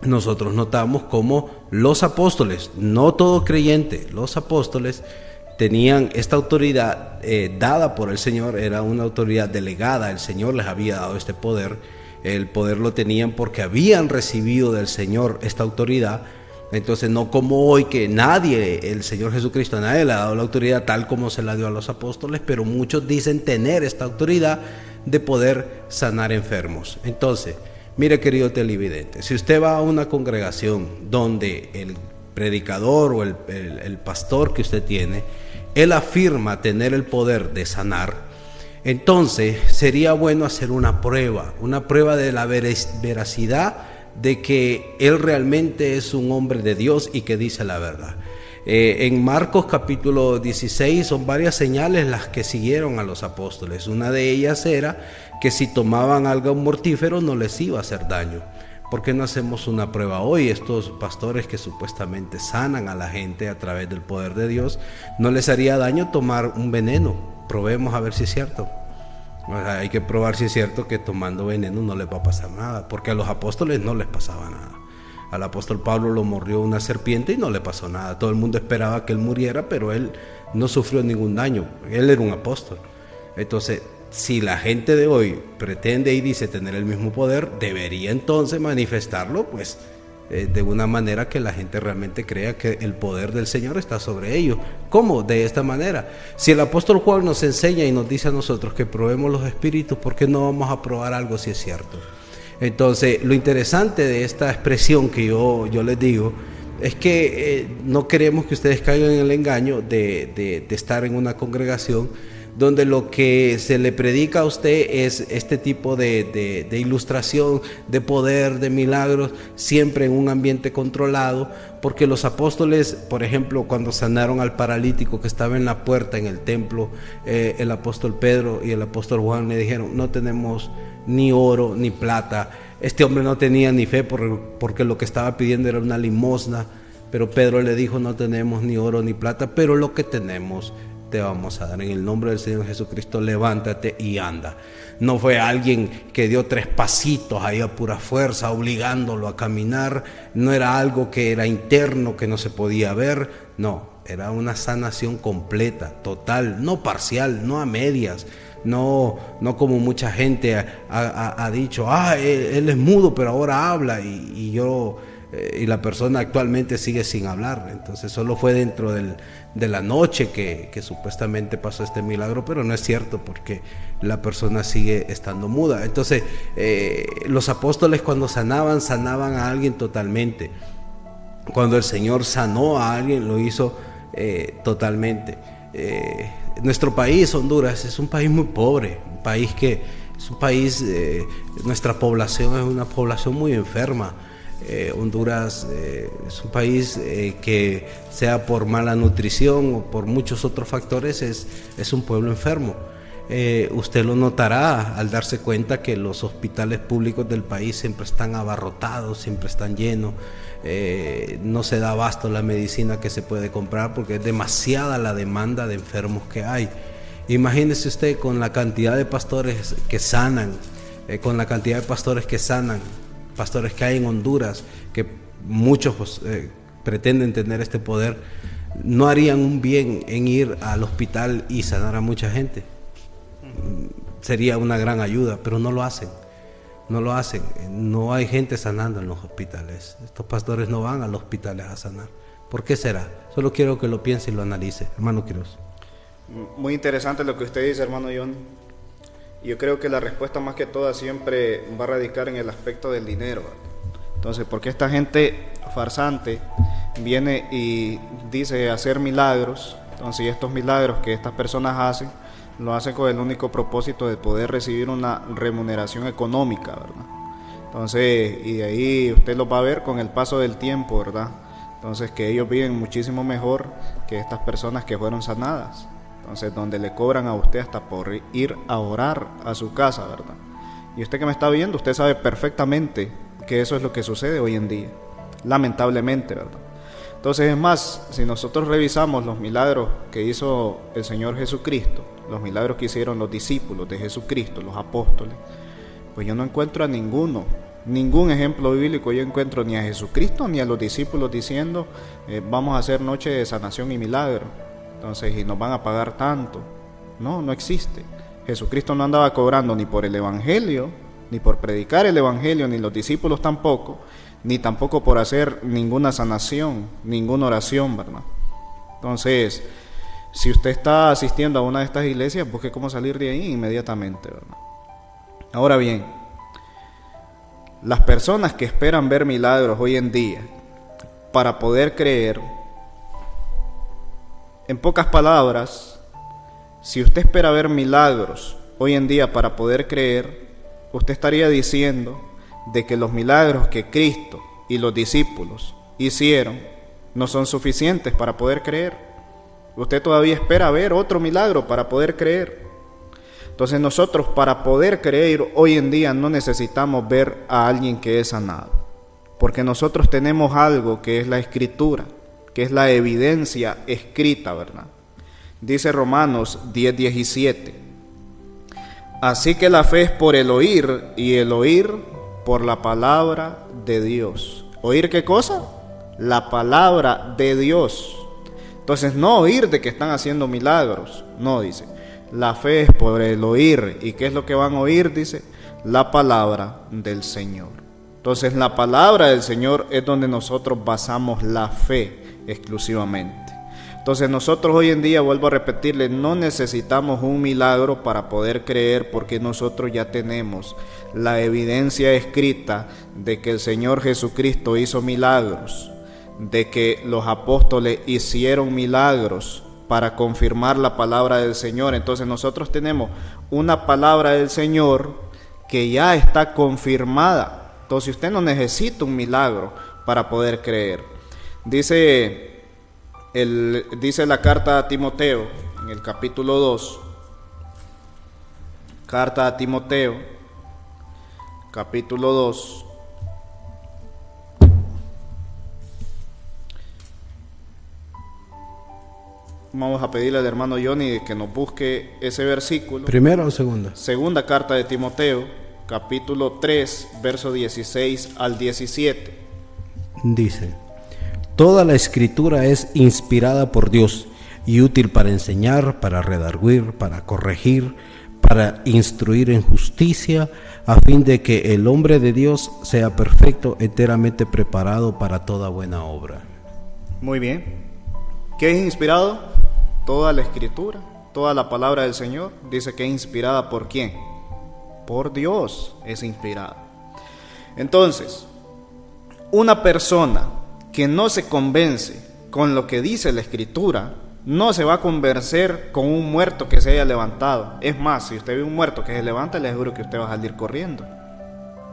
nosotros notamos cómo los apóstoles, no todo creyente, los apóstoles tenían esta autoridad dada por el Señor, era una autoridad delegada, el Señor les había dado este poder, el poder lo tenían porque habían recibido del Señor esta autoridad. Entonces no como hoy que el Señor Jesucristo, a nadie le ha dado la autoridad tal como se la dio a los apóstoles, pero muchos dicen tener esta autoridad de poder sanar enfermos. Entonces, mire, querido televidente, si usted va a una congregación donde el predicador o el pastor que usted tiene, él afirma tener el poder de sanar, Entonces sería bueno hacer una prueba de la veracidad de que él realmente es un hombre de Dios y que dice la verdad. En Marcos capítulo 16 son varias señales las que siguieron a los apóstoles. Una de ellas era que si tomaban algo mortífero no les iba a hacer daño. ¿Por qué no hacemos una prueba hoy? Estos pastores que supuestamente sanan a la gente a través del poder de Dios, ¿no les haría daño tomar un veneno? Probemos a ver si es cierto. O sea, hay que probar si es cierto que tomando veneno no les va a pasar nada, porque a los apóstoles no les pasaba nada. Al apóstol Pablo lo mordió una serpiente y no le pasó nada. Todo el mundo esperaba que él muriera, pero él no sufrió ningún daño. Él era un apóstol. Entonces, si la gente de hoy pretende y dice tener el mismo poder, debería entonces manifestarlo, pues, de una manera que la gente realmente crea que el poder del Señor está sobre ellos. ¿Cómo? De esta manera. Si el apóstol Juan nos enseña y nos dice a nosotros que probemos los espíritus, ¿por qué no vamos a probar algo si es cierto? Entonces, lo interesante de esta expresión que yo les digo es que no queremos que ustedes caigan en el engaño de estar en una congregación donde lo que se le predica a usted es este tipo de ilustración, de poder, de milagros, siempre en un ambiente controlado, porque los apóstoles, por ejemplo, cuando sanaron al paralítico que estaba en la puerta en el templo, el apóstol Pedro y el apóstol Juan le dijeron: no tenemos ni oro ni plata. Este hombre no tenía ni fe porque lo que estaba pidiendo era una limosna, pero Pedro le dijo: no tenemos ni oro ni plata, pero lo que tenemos te vamos a dar. En el nombre del Señor Jesucristo, levántate y anda. No fue alguien que dio 3 pasitos ahí a pura fuerza, obligándolo a caminar. No era algo que era interno, que no se podía ver. No, era una sanación completa, total, no parcial, no a medias. No como mucha gente ha dicho: él es mudo pero ahora habla, y la persona actualmente sigue sin hablar. Entonces solo fue dentro de la noche que supuestamente pasó este milagro, pero no es cierto, porque la persona sigue estando muda. Entonces los apóstoles, cuando sanaban a alguien totalmente. Cuando el Señor sanó a alguien, lo hizo totalmente. Nuestro país, Honduras, es un país muy pobre, nuestra población es una población muy enferma. Honduras es un país que, sea por mala nutrición o por muchos otros factores, es un pueblo enfermo. Usted lo notará al darse cuenta que los hospitales públicos del país siempre están abarrotados, siempre están llenos. No se da abasto la medicina que se puede comprar porque es demasiada la demanda de enfermos que hay. Imagínese usted con la cantidad de pastores que sanan, pastores que hay en Honduras, que muchos pretenden tener este poder, no harían un bien en ir al hospital y sanar a mucha gente. Sería una gran ayuda, pero no lo hacen. No hay gente sanando en los hospitales. Estos pastores no van a los hospitales a sanar. ¿Por qué será? Solo quiero que lo piense y lo analice. Hermano Quiroz. Muy interesante lo que usted dice, hermano John. Yo creo que la respuesta más que toda siempre va a radicar en el aspecto del dinero. Entonces, ¿por qué esta gente farsante viene y dice hacer milagros? Entonces, estos milagros que estas personas hacen, lo hacen con el único propósito de poder recibir una remuneración económica, ¿verdad? Entonces, y de ahí usted lo va a ver con el paso del tiempo, ¿verdad? Entonces, que ellos viven muchísimo mejor que estas personas que fueron sanadas. Entonces, donde le cobran a usted hasta por ir a orar a su casa, ¿verdad? Y usted que me está viendo, usted sabe perfectamente que eso es lo que sucede hoy en día, lamentablemente, ¿verdad? Entonces, es más, si nosotros revisamos los milagros que hizo el Señor Jesucristo, los milagros que hicieron los discípulos de Jesucristo, los apóstoles, pues yo no encuentro a ningún ejemplo bíblico. Yo encuentro ni a Jesucristo ni a los discípulos diciendo vamos a hacer noche de sanación y milagro, entonces, y nos van a pagar tanto. No existe. Jesucristo no andaba cobrando ni por el evangelio, ni por predicar el evangelio, ni los discípulos tampoco, ni tampoco por hacer ninguna sanación, ninguna oración, ¿verdad? Entonces, si usted está asistiendo a una de estas iglesias, busque cómo salir de ahí inmediatamente, ¿verdad? Ahora bien, las personas que esperan ver milagros hoy en día para poder creer, en pocas palabras, si usted espera ver milagros hoy en día para poder creer, usted estaría diciendo de que los milagros que Cristo y los discípulos hicieron no son suficientes para poder creer. Usted todavía espera ver otro milagro para poder creer. Entonces nosotros, para poder creer hoy en día, no necesitamos ver a alguien que es sanado, porque nosotros tenemos algo que es la Escritura, que es la evidencia escrita, ¿verdad? Dice Romanos 10:17: así que la fe es por el oír, y el oír por la palabra de Dios. ¿Oír qué cosa? La palabra de Dios. Entonces, no oír de que están haciendo milagros, no, dice. La fe es por el oír. ¿Y qué es lo que van a oír? Dice, la palabra del Señor. Entonces, la palabra del Señor es donde nosotros basamos la fe exclusivamente. Entonces, nosotros hoy en día, vuelvo a repetirle, no necesitamos un milagro para poder creer, porque nosotros ya tenemos la evidencia escrita de que el Señor Jesucristo hizo milagros, de que los apóstoles hicieron milagros para confirmar la palabra del Señor. Entonces nosotros tenemos una palabra del Señor que ya está confirmada. Entonces usted no necesita un milagro para poder creer. Dice la carta a Timoteo, en el capítulo 2, carta a Timoteo, capítulo 2, vamos a pedirle al hermano Johnny que nos busque ese versículo. ¿Primera o segunda? Segunda carta de Timoteo, capítulo 3, verso 16 al 17. Dice: toda la Escritura es inspirada por Dios y útil para enseñar, para redarguir, para corregir, para instruir en justicia, a fin de que el hombre de Dios sea perfecto, enteramente preparado para toda buena obra. Muy bien. ¿Qué es inspirado? Toda la Escritura, toda la palabra del Señor. Dice que es inspirada ¿por quién? Por Dios es inspirada. Entonces, una persona que no se convence con lo que dice la Escritura, no se va a convencer con un muerto que se haya levantado. Es más, si usted ve un muerto que se levanta, le aseguro que usted va a salir corriendo.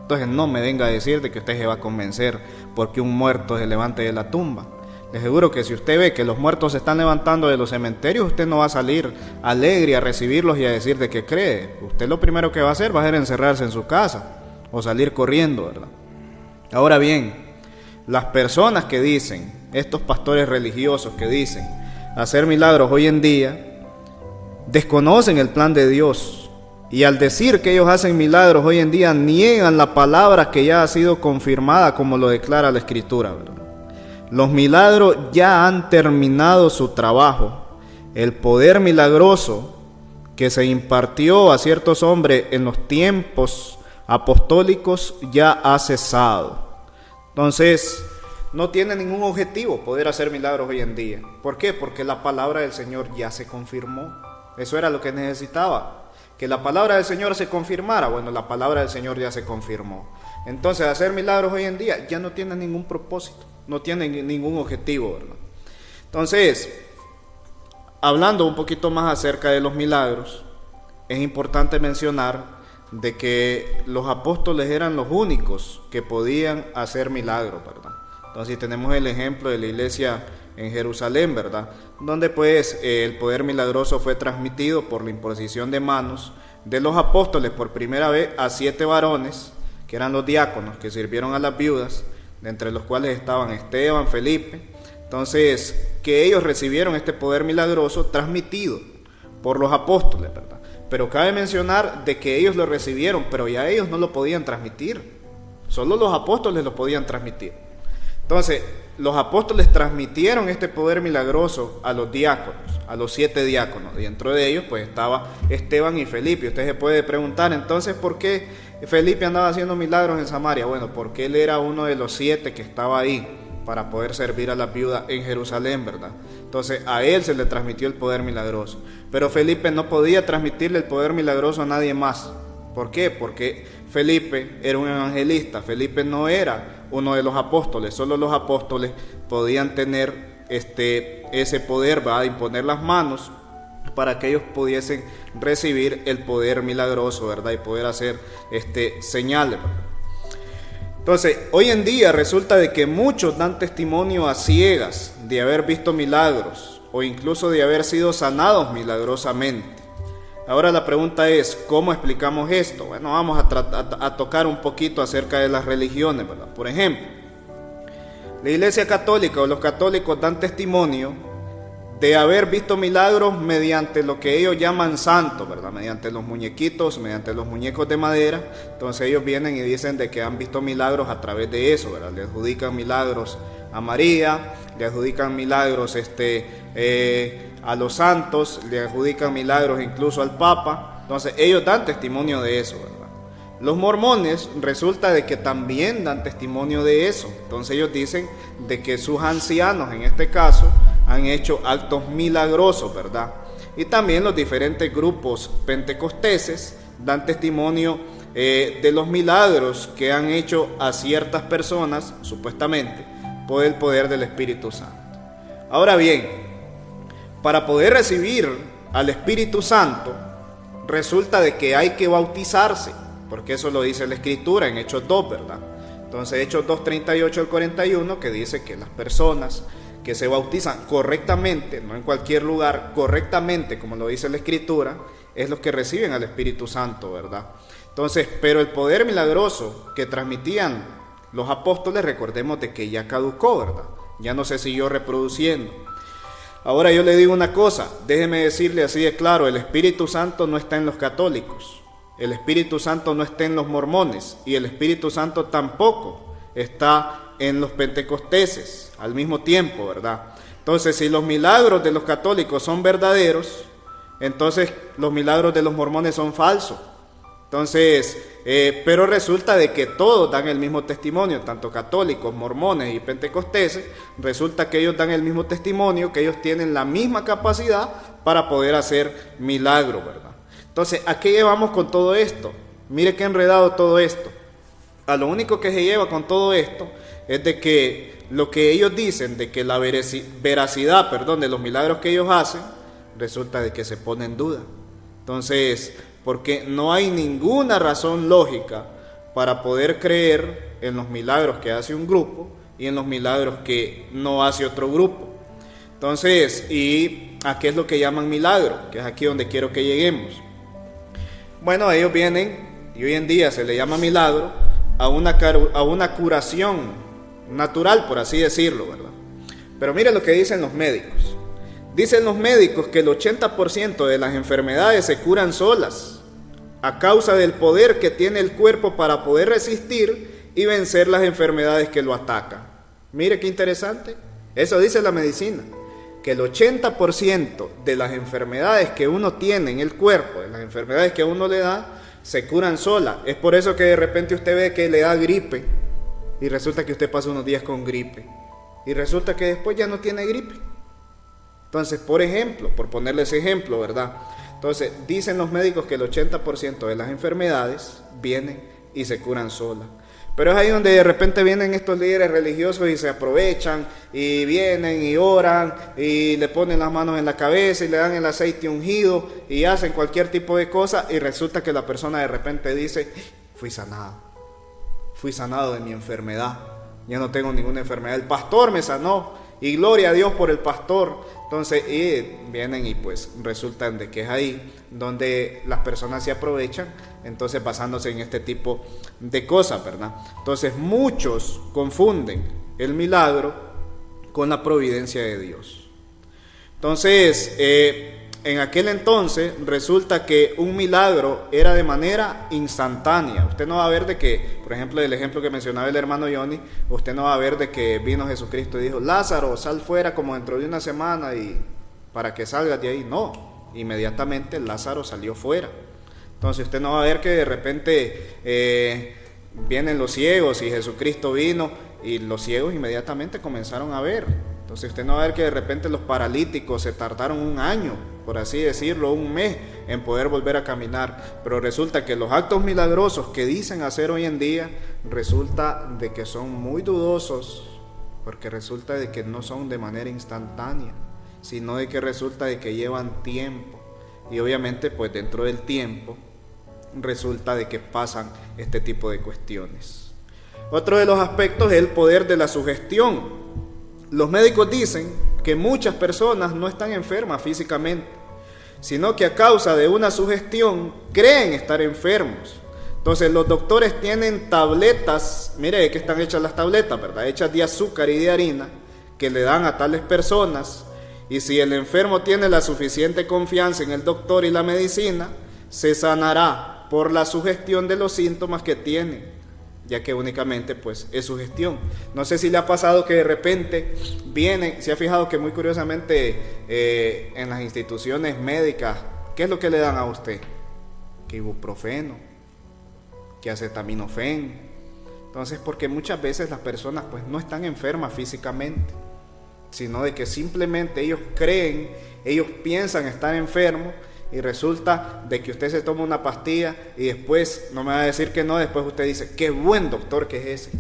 Entonces no me venga a decir de que usted se va a convencer porque un muerto se levante de la tumba. Le aseguro que si usted ve que los muertos se están levantando de los cementerios, usted no va a salir alegre a recibirlos y a decir de que cree. Usted lo primero que va a hacer va a ser encerrarse en su casa o salir corriendo, ¿verdad? Ahora bien, las personas que dicen, estos pastores religiosos que dicen hacer milagros hoy en día, desconocen el plan de Dios, y al decir que ellos hacen milagros hoy en día, niegan la palabra que ya ha sido confirmada como lo declara la Escritura, ¿verdad? Los milagros ya han terminado su trabajo. El poder milagroso que se impartió a ciertos hombres en los tiempos apostólicos ya ha cesado. Entonces, no tiene ningún objetivo poder hacer milagros hoy en día. ¿Por qué? Porque la palabra del Señor ya se confirmó. Eso era lo que necesitaba, que la palabra del Señor se confirmara. Bueno, la palabra del Señor ya se confirmó. Entonces, hacer milagros hoy en día ya no tiene ningún propósito, no tiene ningún objetivo, ¿verdad? Entonces, hablando un poquito más acerca de los milagros, es importante mencionar de que los apóstoles eran los únicos que podían hacer milagros, ¿verdad? Entonces tenemos el ejemplo de la iglesia en Jerusalén, ¿verdad? Donde pues el poder milagroso fue transmitido por la imposición de manos de los apóstoles por primera vez a 7 varones, que eran los diáconos que sirvieron a las viudas, entre los cuales estaban Esteban, Felipe. Entonces, que ellos recibieron este poder milagroso transmitido por los apóstoles, ¿verdad? Pero cabe mencionar de que ellos lo recibieron, pero ya ellos no lo podían transmitir. Solo los apóstoles lo podían transmitir. Entonces, los apóstoles transmitieron este poder milagroso a los diáconos, a los 7 diáconos. Y dentro de ellos pues estaba Esteban y Felipe. Usted se puede preguntar, entonces, ¿por qué Felipe andaba haciendo milagros en Samaria? Bueno, porque él era uno de los 7 que estaba ahí para poder servir a la viuda en Jerusalén, ¿verdad? Entonces a él se le transmitió el poder milagroso. Pero Felipe no podía transmitirle el poder milagroso a nadie más. ¿Por qué? Porque Felipe era un evangelista. Felipe no era uno de los apóstoles. Solo los apóstoles podían tener ese poder, ¿verdad?, de imponer las manos para que ellos pudiesen recibir el poder milagroso, ¿verdad? Y poder hacer señales, ¿verdad? Entonces, hoy en día resulta de que muchos dan testimonio a ciegas de haber visto milagros o incluso de haber sido sanados milagrosamente. Ahora la pregunta es, ¿cómo explicamos esto? Bueno, vamos a tocar un poquito acerca de las religiones, ¿verdad? Por ejemplo, la Iglesia Católica o los católicos dan testimonio de haber visto milagros mediante lo que ellos llaman santos, ¿verdad? Mediante los muñequitos, mediante los muñecos de madera. Entonces ellos vienen y dicen de que han visto milagros a través de eso, ¿verdad? Le adjudican milagros a María, le adjudican milagros a los santos, le adjudican milagros incluso al Papa. Entonces ellos dan testimonio de eso, ¿verdad? Los mormones resulta de que también dan testimonio de eso. Entonces ellos dicen de que sus ancianos, en este caso, han hecho actos milagrosos, ¿verdad? Y también los diferentes grupos pentecosteses dan testimonio de los milagros que han hecho a ciertas personas, supuestamente, por el poder del Espíritu Santo. Ahora bien, para poder recibir al Espíritu Santo, resulta de que hay que bautizarse, porque eso lo dice la Escritura en Hechos 2, ¿verdad? Entonces, Hechos 2, 38 al 41, que dice que las personas que se bautizan correctamente, no en cualquier lugar, correctamente, como lo dice la Escritura, es los que reciben al Espíritu Santo, ¿verdad? Entonces, pero el poder milagroso que transmitían los apóstoles, recordemos de que ya caducó, ¿verdad? Ya no se siguió reproduciendo. Ahora yo le digo una cosa, déjeme decirle así de claro, el Espíritu Santo no está en los católicos, el Espíritu Santo no está en los mormones, y el Espíritu Santo tampoco está en los pentecosteses al mismo tiempo, ¿verdad? Entonces, si los milagros de los católicos son verdaderos, entonces los milagros de los mormones son falsos. Entonces, pero resulta de que todos dan el mismo testimonio, tanto católicos, mormones y pentecosteses, resulta que ellos dan el mismo testimonio, que ellos tienen la misma capacidad para poder hacer milagros, ¿verdad? Entonces, ¿a qué llevamos con todo esto? Mire qué enredado todo esto. A lo único que se lleva con todo esto es de que lo que ellos dicen, de que la veracidad, de los milagros que ellos hacen, resulta de que se pone en duda. Entonces, porque no hay ninguna razón lógica para poder creer en los milagros que hace un grupo y en los milagros que no hace otro grupo. Entonces, ¿y a qué es lo que llaman milagro? Que es aquí donde quiero que lleguemos. Bueno, ellos vienen, y hoy en día se le llama milagro, a una curación natural, por así decirlo, ¿verdad? Pero miren lo que dicen los médicos. Dicen los médicos que el 80% de las enfermedades se curan solas, a causa del poder que tiene el cuerpo para poder resistir y vencer las enfermedades que lo atacan. Mire qué interesante. Eso dice la medicina, que el 80% de las enfermedades que uno tiene en el cuerpo, de las enfermedades que a uno le da, se curan solas. Es por eso que de repente usted ve que le da gripe y resulta que usted pasa unos días con gripe y resulta que después ya no tiene gripe. Entonces, por ejemplo, por ponerle ese ejemplo, ¿verdad? Entonces, dicen los médicos que el 80% de las enfermedades vienen y se curan solas. Pero es ahí donde de repente vienen estos líderes religiosos y se aprovechan y vienen y oran y le ponen las manos en la cabeza y le dan el aceite ungido y hacen cualquier tipo de cosa y resulta que la persona de repente dice, fui sanado de mi enfermedad, ya no tengo ninguna enfermedad, el pastor me sanó y gloria a Dios por el pastor. Entonces vienen y pues resultan de que es ahí donde las personas se aprovechan, entonces basándose en este tipo de cosas, ¿verdad? Entonces muchos confunden el milagro con la providencia de Dios. Entonces en aquel entonces resulta que un milagro era de manera instantánea. Usted no va a ver de que, por ejemplo, el ejemplo que mencionaba el hermano Johnny, usted no va a ver de que vino Jesucristo y dijo, Lázaro, sal fuera como dentro de una semana y para que salgas de ahí. No, inmediatamente Lázaro salió fuera. Entonces usted no va a ver que de repente vienen los ciegos y Jesucristo vino y los ciegos inmediatamente comenzaron a ver. Entonces usted no va a ver que de repente los paralíticos se tardaron un año, por así decirlo, un mes en poder volver a caminar. Pero resulta que los actos milagrosos que dicen hacer hoy en día, resulta de que son muy dudosos, porque resulta de que no son de manera instantánea, sino de que resulta de que llevan tiempo. y obviamente pues dentro del tiempo resulta de que pasan este tipo de cuestiones. Otro de los aspectos es el poder de la sugestión. Los médicos dicen que muchas personas no están enfermas físicamente, sino que a causa de una sugestión creen estar enfermos. Entonces los doctores tienen tabletas, mire de qué están hechas las tabletas, ¿verdad? Hechas de azúcar y de harina, que le dan a tales personas, y si el enfermo tiene la suficiente confianza en el doctor y la medicina, se sanará por la sugestión de los síntomas que tiene, ya que únicamente pues es sugestión. No sé si le ha pasado que de repente vienen, se ha fijado que muy curiosamente en las instituciones médicas, ¿qué es lo que le dan a usted? Que ibuprofeno, que acetaminofén. Entonces, porque muchas veces las personas pues no están enfermas físicamente, sino de que simplemente ellos creen, ellos piensan estar enfermos, y resulta de que usted se toma una pastilla y después, no me va a decir que no, después usted dice, qué buen doctor que es ese,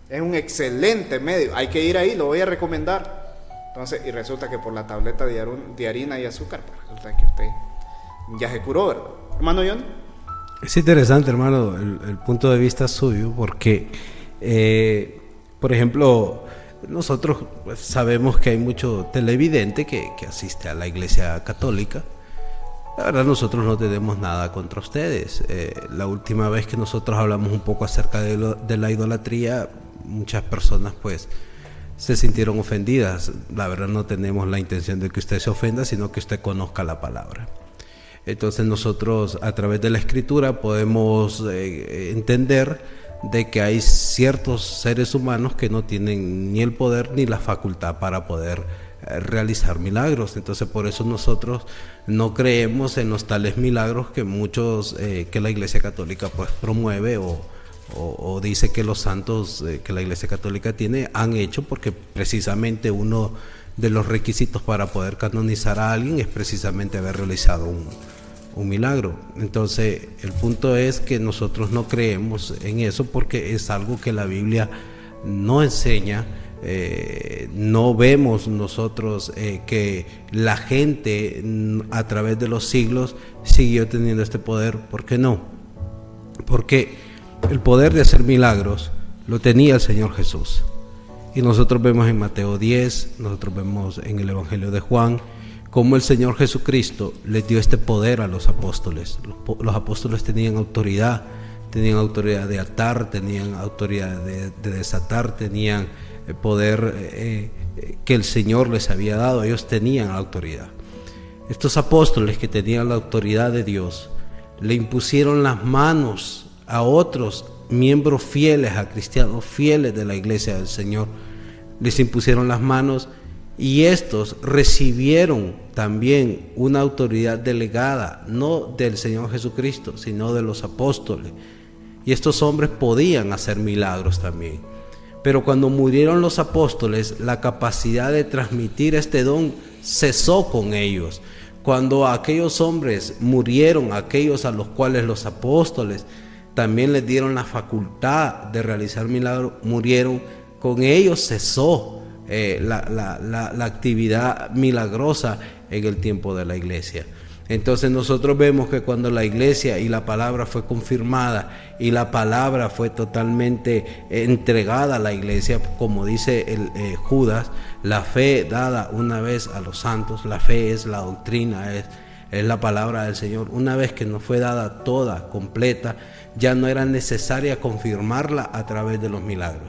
es un excelente médico, hay que ir ahí, lo voy a recomendar. Entonces, y resulta que por la tableta de harina y azúcar, pues resulta que usted ya se curó, ¿verdad? Hermano John. Es interesante, hermano, el punto de vista suyo, porque, por ejemplo, nosotros sabemos que hay mucho televidente que asiste a la Iglesia Católica. La verdad, nosotros no tenemos nada contra ustedes. La última vez que nosotros hablamos un poco acerca de la idolatría, muchas personas pues se sintieron ofendidas. La verdad, no tenemos la intención de que usted se ofenda, sino que usted conozca la palabra. Entonces nosotros a través de la Escritura podemos entender de que hay ciertos seres humanos que no tienen ni el poder ni la facultad para poder realizar milagros. Entonces por eso nosotros no creemos en los tales milagros que muchos que la Iglesia Católica pues promueve o dice que los santos que la Iglesia Católica tiene han hecho, porque precisamente uno de los requisitos para poder canonizar a alguien es precisamente haber realizado un milagro. Entonces el punto es que nosotros no creemos en eso, porque es algo que la Biblia no enseña. No vemos nosotros que la gente a través de los siglos siguió teniendo este poder. ¿Por qué no? Porque el poder de hacer milagros lo tenía el Señor Jesús, y nosotros vemos en Mateo 10, nosotros vemos en el Evangelio de Juan cómo el Señor Jesucristo les dio este poder a los apóstoles. Los apóstoles tenían autoridad de atar, tenían autoridad de desatar, tenían poder que el Señor les había dado. Ellos tenían autoridad. Estos apóstoles que tenían la autoridad de Dios le impusieron las manos a otros miembros fieles, a cristianos fieles de la iglesia del Señor. Les impusieron las manos, y estos recibieron también una autoridad delegada, no del Señor Jesucristo, sino de los apóstoles. Y estos hombres podían hacer milagros también. Pero cuando murieron los apóstoles, la capacidad de transmitir este don cesó con ellos. Cuando aquellos hombres murieron, aquellos a los cuales los apóstoles también les dieron la facultad de realizar milagros, murieron, con ellos cesó la actividad milagrosa en el tiempo de la iglesia. Entonces nosotros vemos que cuando la iglesia y la palabra fue confirmada y la palabra fue totalmente entregada a la iglesia, como dice Judas, la fe dada una vez a los santos, la fe es la doctrina, es la palabra del Señor. Una vez que nos fue dada toda, completa, ya no era necesaria confirmarla a través de los milagros.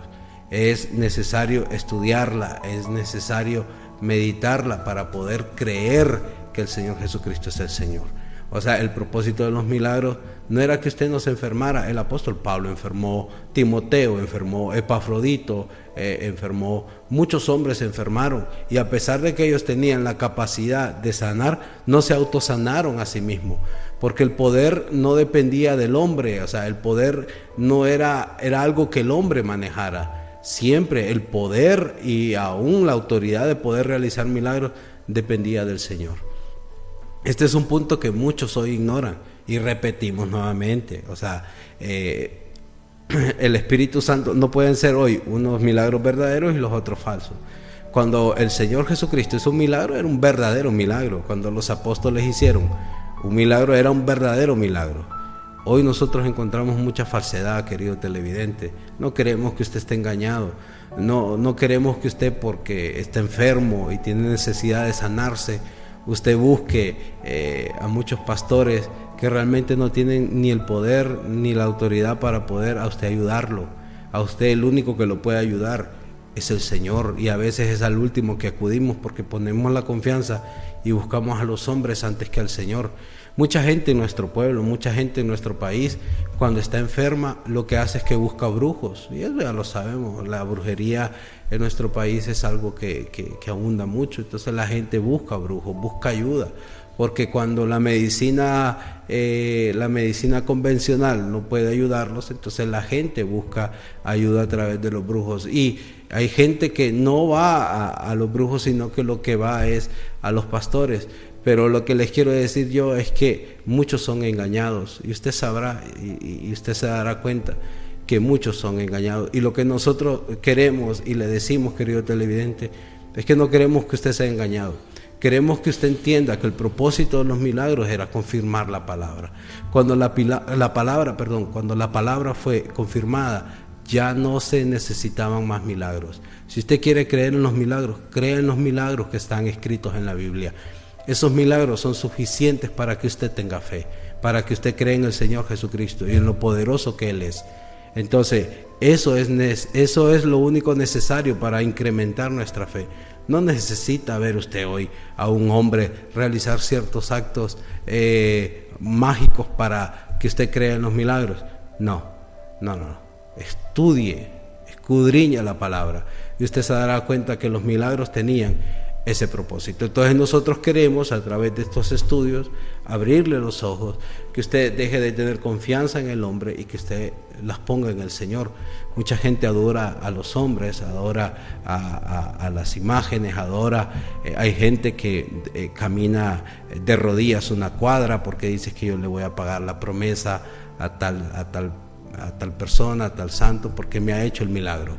Es necesario estudiarla, es necesario meditarla para poder creer que el Señor Jesucristo es el Señor. O sea, el propósito de los milagros no era que usted no se enfermara. El apóstol Pablo enfermó, Timoteo enfermó, Epafrodito enfermó, muchos hombres se enfermaron, y a pesar de que ellos tenían la capacidad de sanar, no se autosanaron a sí mismos, porque el poder no dependía del hombre. O sea, el poder no era algo que el hombre manejara. Siempre el poder y aún la autoridad de poder realizar milagros dependía del Señor. Este es un punto que muchos hoy ignoran, y repetimos nuevamente. O sea, el Espíritu Santo, no pueden ser hoy unos milagros verdaderos y los otros falsos. Cuando el Señor Jesucristo hizo un milagro, era un verdadero milagro. Cuando los apóstoles hicieron un milagro, era un verdadero milagro. Hoy nosotros encontramos mucha falsedad, querido televidente. No queremos que usted esté engañado. No queremos que usted, porque está enfermo y tiene necesidad de sanarse, usted busque a muchos pastores que realmente no tienen ni el poder ni la autoridad para poder a usted ayudarlo. A usted el único que lo puede ayudar es el Señor, y a veces es al último que acudimos porque ponemos la confianza y buscamos a los hombres antes que al Señor. Mucha gente en nuestro pueblo, mucha gente en nuestro país, cuando está enferma, lo que hace es que busca brujos, y eso ya lo sabemos. La brujería en nuestro país es algo que abunda mucho. Entonces la gente busca brujos, busca ayuda, porque cuando la medicina convencional no puede ayudarlos, entonces la gente busca ayuda a través de los brujos. Y hay gente que no va a los brujos, sino que lo que va es a los pastores. Pero lo que les quiero decir yo es que muchos son engañados, y usted sabrá y usted se dará cuenta que muchos son engañados. Y lo que nosotros queremos y le decimos, querido televidente, es que no queremos que usted sea engañado. Queremos que usted entienda que el propósito de los milagros era confirmar la palabra. Cuando la palabra fue confirmada, ya no se necesitaban más milagros. Si usted quiere creer en los milagros, crea en los milagros que están escritos en la Biblia. Esos milagros son suficientes para que usted tenga fe, para que usted cree en el Señor Jesucristo y en lo poderoso que Él es. Entonces, eso es lo único necesario para incrementar nuestra fe. No necesita ver usted hoy a un hombre realizar ciertos actos mágicos para que usted crea en los milagros. No. Estudie, escudriña la palabra, y usted se dará cuenta que los milagros tenían ese propósito. Entonces nosotros queremos, a través de estos estudios, abrirle los ojos, que usted deje de tener confianza en el hombre y que usted las ponga en el Señor. Mucha gente adora a los hombres, adora a las imágenes, hay gente que camina de rodillas una cuadra porque dice que yo le voy a pagar la promesa a tal persona, a tal santo, porque me ha hecho el milagro.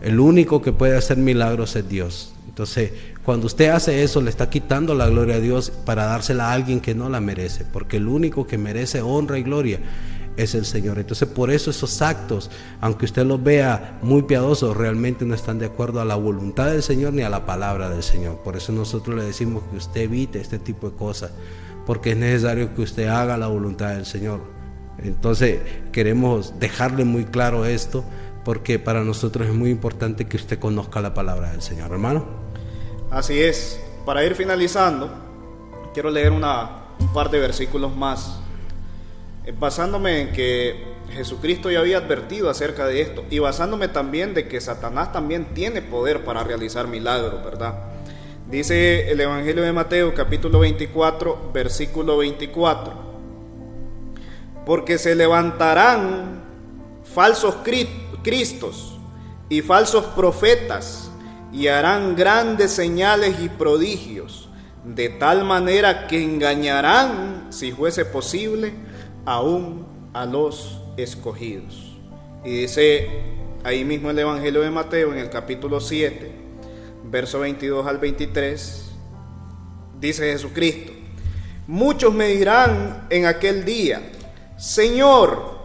El único que puede hacer milagros es Dios. Entonces, cuando usted hace eso, le está quitando la gloria a Dios para dársela a alguien que no la merece, porque el único que merece honra y gloria es el Señor. Entonces, por eso esos actos, aunque usted los vea muy piadosos, realmente no están de acuerdo a la voluntad del Señor ni a la palabra del Señor. Por eso nosotros le decimos que usted evite este tipo de cosas, porque es necesario que usted haga la voluntad del Señor. Entonces, queremos dejarle muy claro esto, porque para nosotros es muy importante que usted conozca la palabra del Señor, hermano. Así es. Para ir finalizando, quiero leer un par de versículos más, basándome en que Jesucristo ya había advertido acerca de esto, y basándome también de que Satanás también tiene poder para realizar milagros, ¿verdad? Dice el Evangelio de Mateo, capítulo 24, versículo 24: porque se levantarán falsos cristos y falsos profetas, y harán grandes señales y prodigios, de tal manera que engañarán, si fuese posible, aún a los escogidos. Y dice ahí mismo el Evangelio de Mateo, en el capítulo 7, verso 22 al 23, dice Jesucristo: muchos me dirán en aquel día: Señor,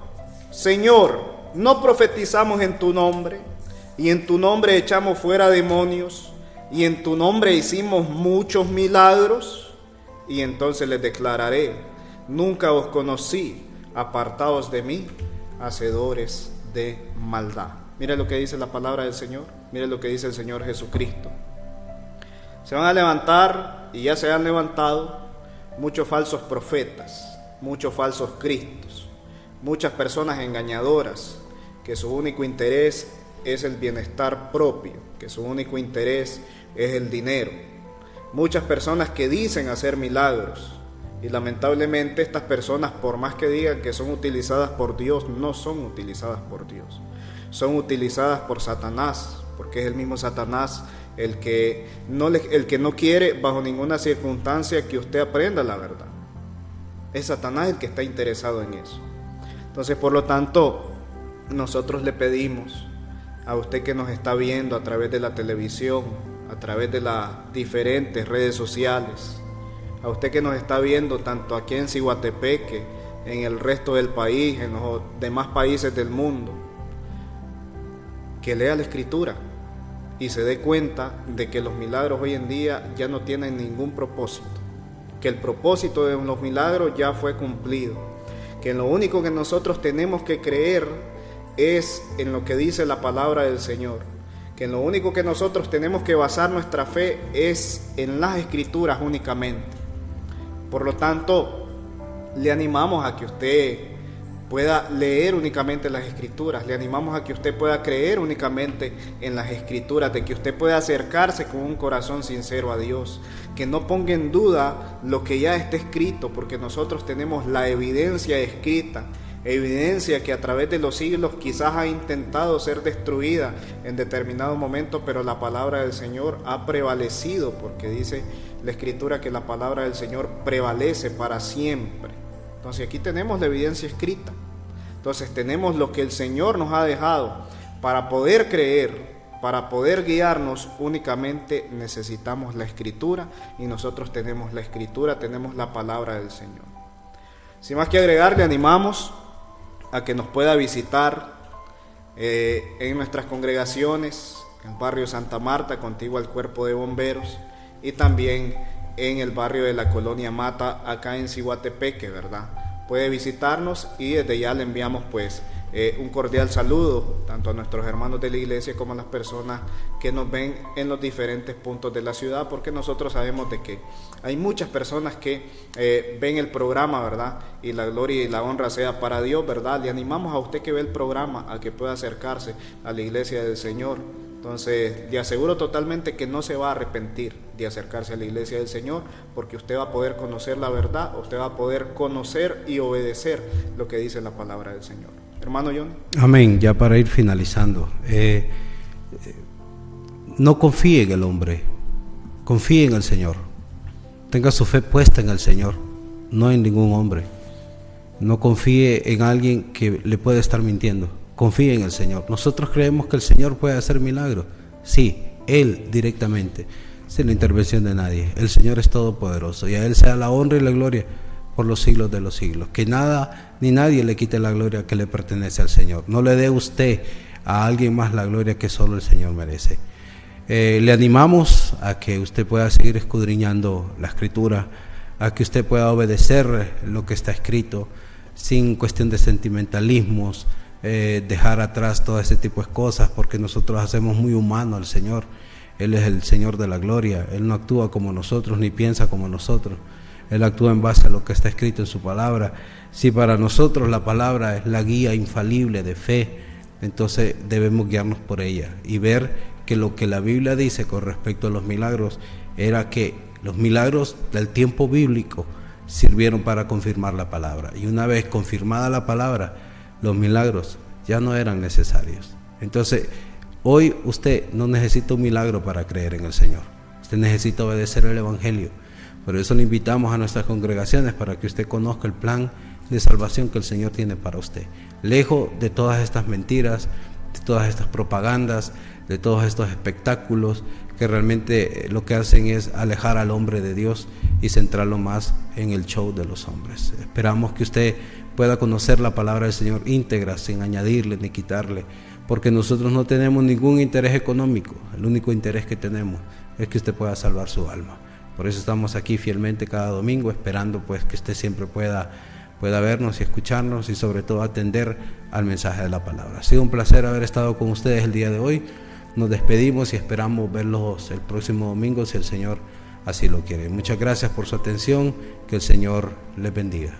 Señor, ¿no profetizamos en tu nombre? Y en tu nombre echamos fuera demonios, y en tu nombre hicimos muchos milagros. Y entonces les declararé: nunca os conocí, apartaos de mí, hacedores de maldad. Mire lo que dice la palabra del Señor, mire lo que dice el Señor Jesucristo. Se van a levantar, y ya se han levantado, muchos falsos profetas, muchos falsos cristos, muchas personas engañadoras, que su único interés es el bienestar propio, que su único interés es el dinero. Muchas personas que dicen hacer milagros, y lamentablemente estas personas, por más que digan que son utilizadas por Dios, no son utilizadas por Dios, son utilizadas por Satanás, porque es el mismo Satanás el que no quiere bajo ninguna circunstancia que usted aprenda la verdad. Es Satanás el que está interesado en eso. Entonces, por lo tanto, nosotros le pedimos a usted que nos está viendo a través de la televisión, a través de las diferentes redes sociales, a usted que nos está viendo tanto aquí en Ciguatepeque, en el resto del país, en los demás países del mundo, que lea la Escritura y se dé cuenta de que los milagros hoy en día ya no tienen ningún propósito, que el propósito de los milagros ya fue cumplido, que lo único que nosotros tenemos que creer es en lo que dice la palabra del Señor, que lo único que nosotros tenemos que basar nuestra fe es en las Escrituras únicamente. Por lo tanto, le animamos a que usted pueda leer únicamente las Escrituras, le animamos a que usted pueda creer únicamente en las Escrituras, de que usted pueda acercarse con un corazón sincero a Dios, que no ponga en duda lo que ya está escrito, porque nosotros tenemos la evidencia escrita, evidencia que a través de los siglos quizás ha intentado ser destruida en determinado momento, pero la palabra del Señor ha prevalecido, porque dice la Escritura que la palabra del Señor prevalece para siempre. Entonces aquí tenemos la evidencia escrita, entonces tenemos lo que el Señor nos ha dejado. Para poder creer, para poder guiarnos, únicamente necesitamos la Escritura, y nosotros tenemos la Escritura, tenemos la palabra del Señor. Sin más que agregar, le animamos a que nos pueda visitar en nuestras congregaciones, en el barrio Santa Marta, contiguo al Cuerpo de Bomberos, y también en el barrio de la Colonia Mata, acá en Ciguatepeque, ¿verdad? Puede visitarnos y desde ya le enviamos pues un cordial saludo tanto a nuestros hermanos de la iglesia como a las personas que nos ven en los diferentes puntos de la ciudad, porque nosotros sabemos de que hay muchas personas que ven el programa, ¿verdad? Y la gloria y la honra sea para Dios, ¿verdad? Le animamos a usted que ve el programa a que pueda acercarse a la iglesia del Señor. Entonces, le aseguro totalmente que no se va a arrepentir de acercarse a la iglesia del Señor, porque usted va a poder conocer la verdad, usted va a poder conocer y obedecer lo que dice la palabra del Señor. Hermano John. Amén. Ya para ir finalizando, no confíe en el hombre, confíe en el Señor. Tenga su fe puesta en el Señor, no en ningún hombre. No confíe en alguien que le puede estar mintiendo. Confíe en el Señor. Nosotros creemos que el Señor puede hacer milagros. Sí, Él directamente, sin la intervención de nadie. El Señor es todopoderoso y a Él sea la honra y la gloria por los siglos de los siglos. Que nada ni nadie le quite la gloria que le pertenece al Señor. No le dé usted a alguien más la gloria que solo el Señor merece. Le animamos a que usted pueda seguir escudriñando la Escritura, a que usted pueda obedecer lo que está escrito sin cuestión de sentimentalismos, dejar atrás todo ese tipo de cosas, porque nosotros hacemos muy humano al Señor. Él es el Señor de la gloria. Él no actúa como nosotros ni piensa como nosotros. Él actúa en base a lo que está escrito en su palabra. Si para nosotros la palabra es la guía infalible de fe, entonces debemos guiarnos por ella y ver que lo que la Biblia dice con respecto a los milagros era que los milagros del tiempo bíblico sirvieron para confirmar la palabra, y una vez confirmada la palabra, los milagros ya no eran necesarios. Entonces, hoy usted no necesita un milagro para creer en el Señor. Usted necesita obedecer el Evangelio. Por eso le invitamos a nuestras congregaciones para que usted conozca el plan de salvación que el Señor tiene para usted. Lejos de todas estas mentiras, de todas estas propagandas, de todos estos espectáculos que realmente lo que hacen es alejar al hombre de Dios y centrarlo más en el show de los hombres. Esperamos que usted pueda conocer la palabra del Señor íntegra, sin añadirle ni quitarle, porque nosotros no tenemos ningún interés económico. El único interés que tenemos es que usted pueda salvar su alma. Por eso estamos aquí fielmente cada domingo, esperando pues que usted siempre pueda vernos y escucharnos, y sobre todo atender al mensaje de la palabra. Ha sido un placer haber estado con ustedes el día de hoy. Nos despedimos y esperamos verlos el próximo domingo, si el Señor así lo quiere. Muchas gracias por su atención, que el Señor les bendiga.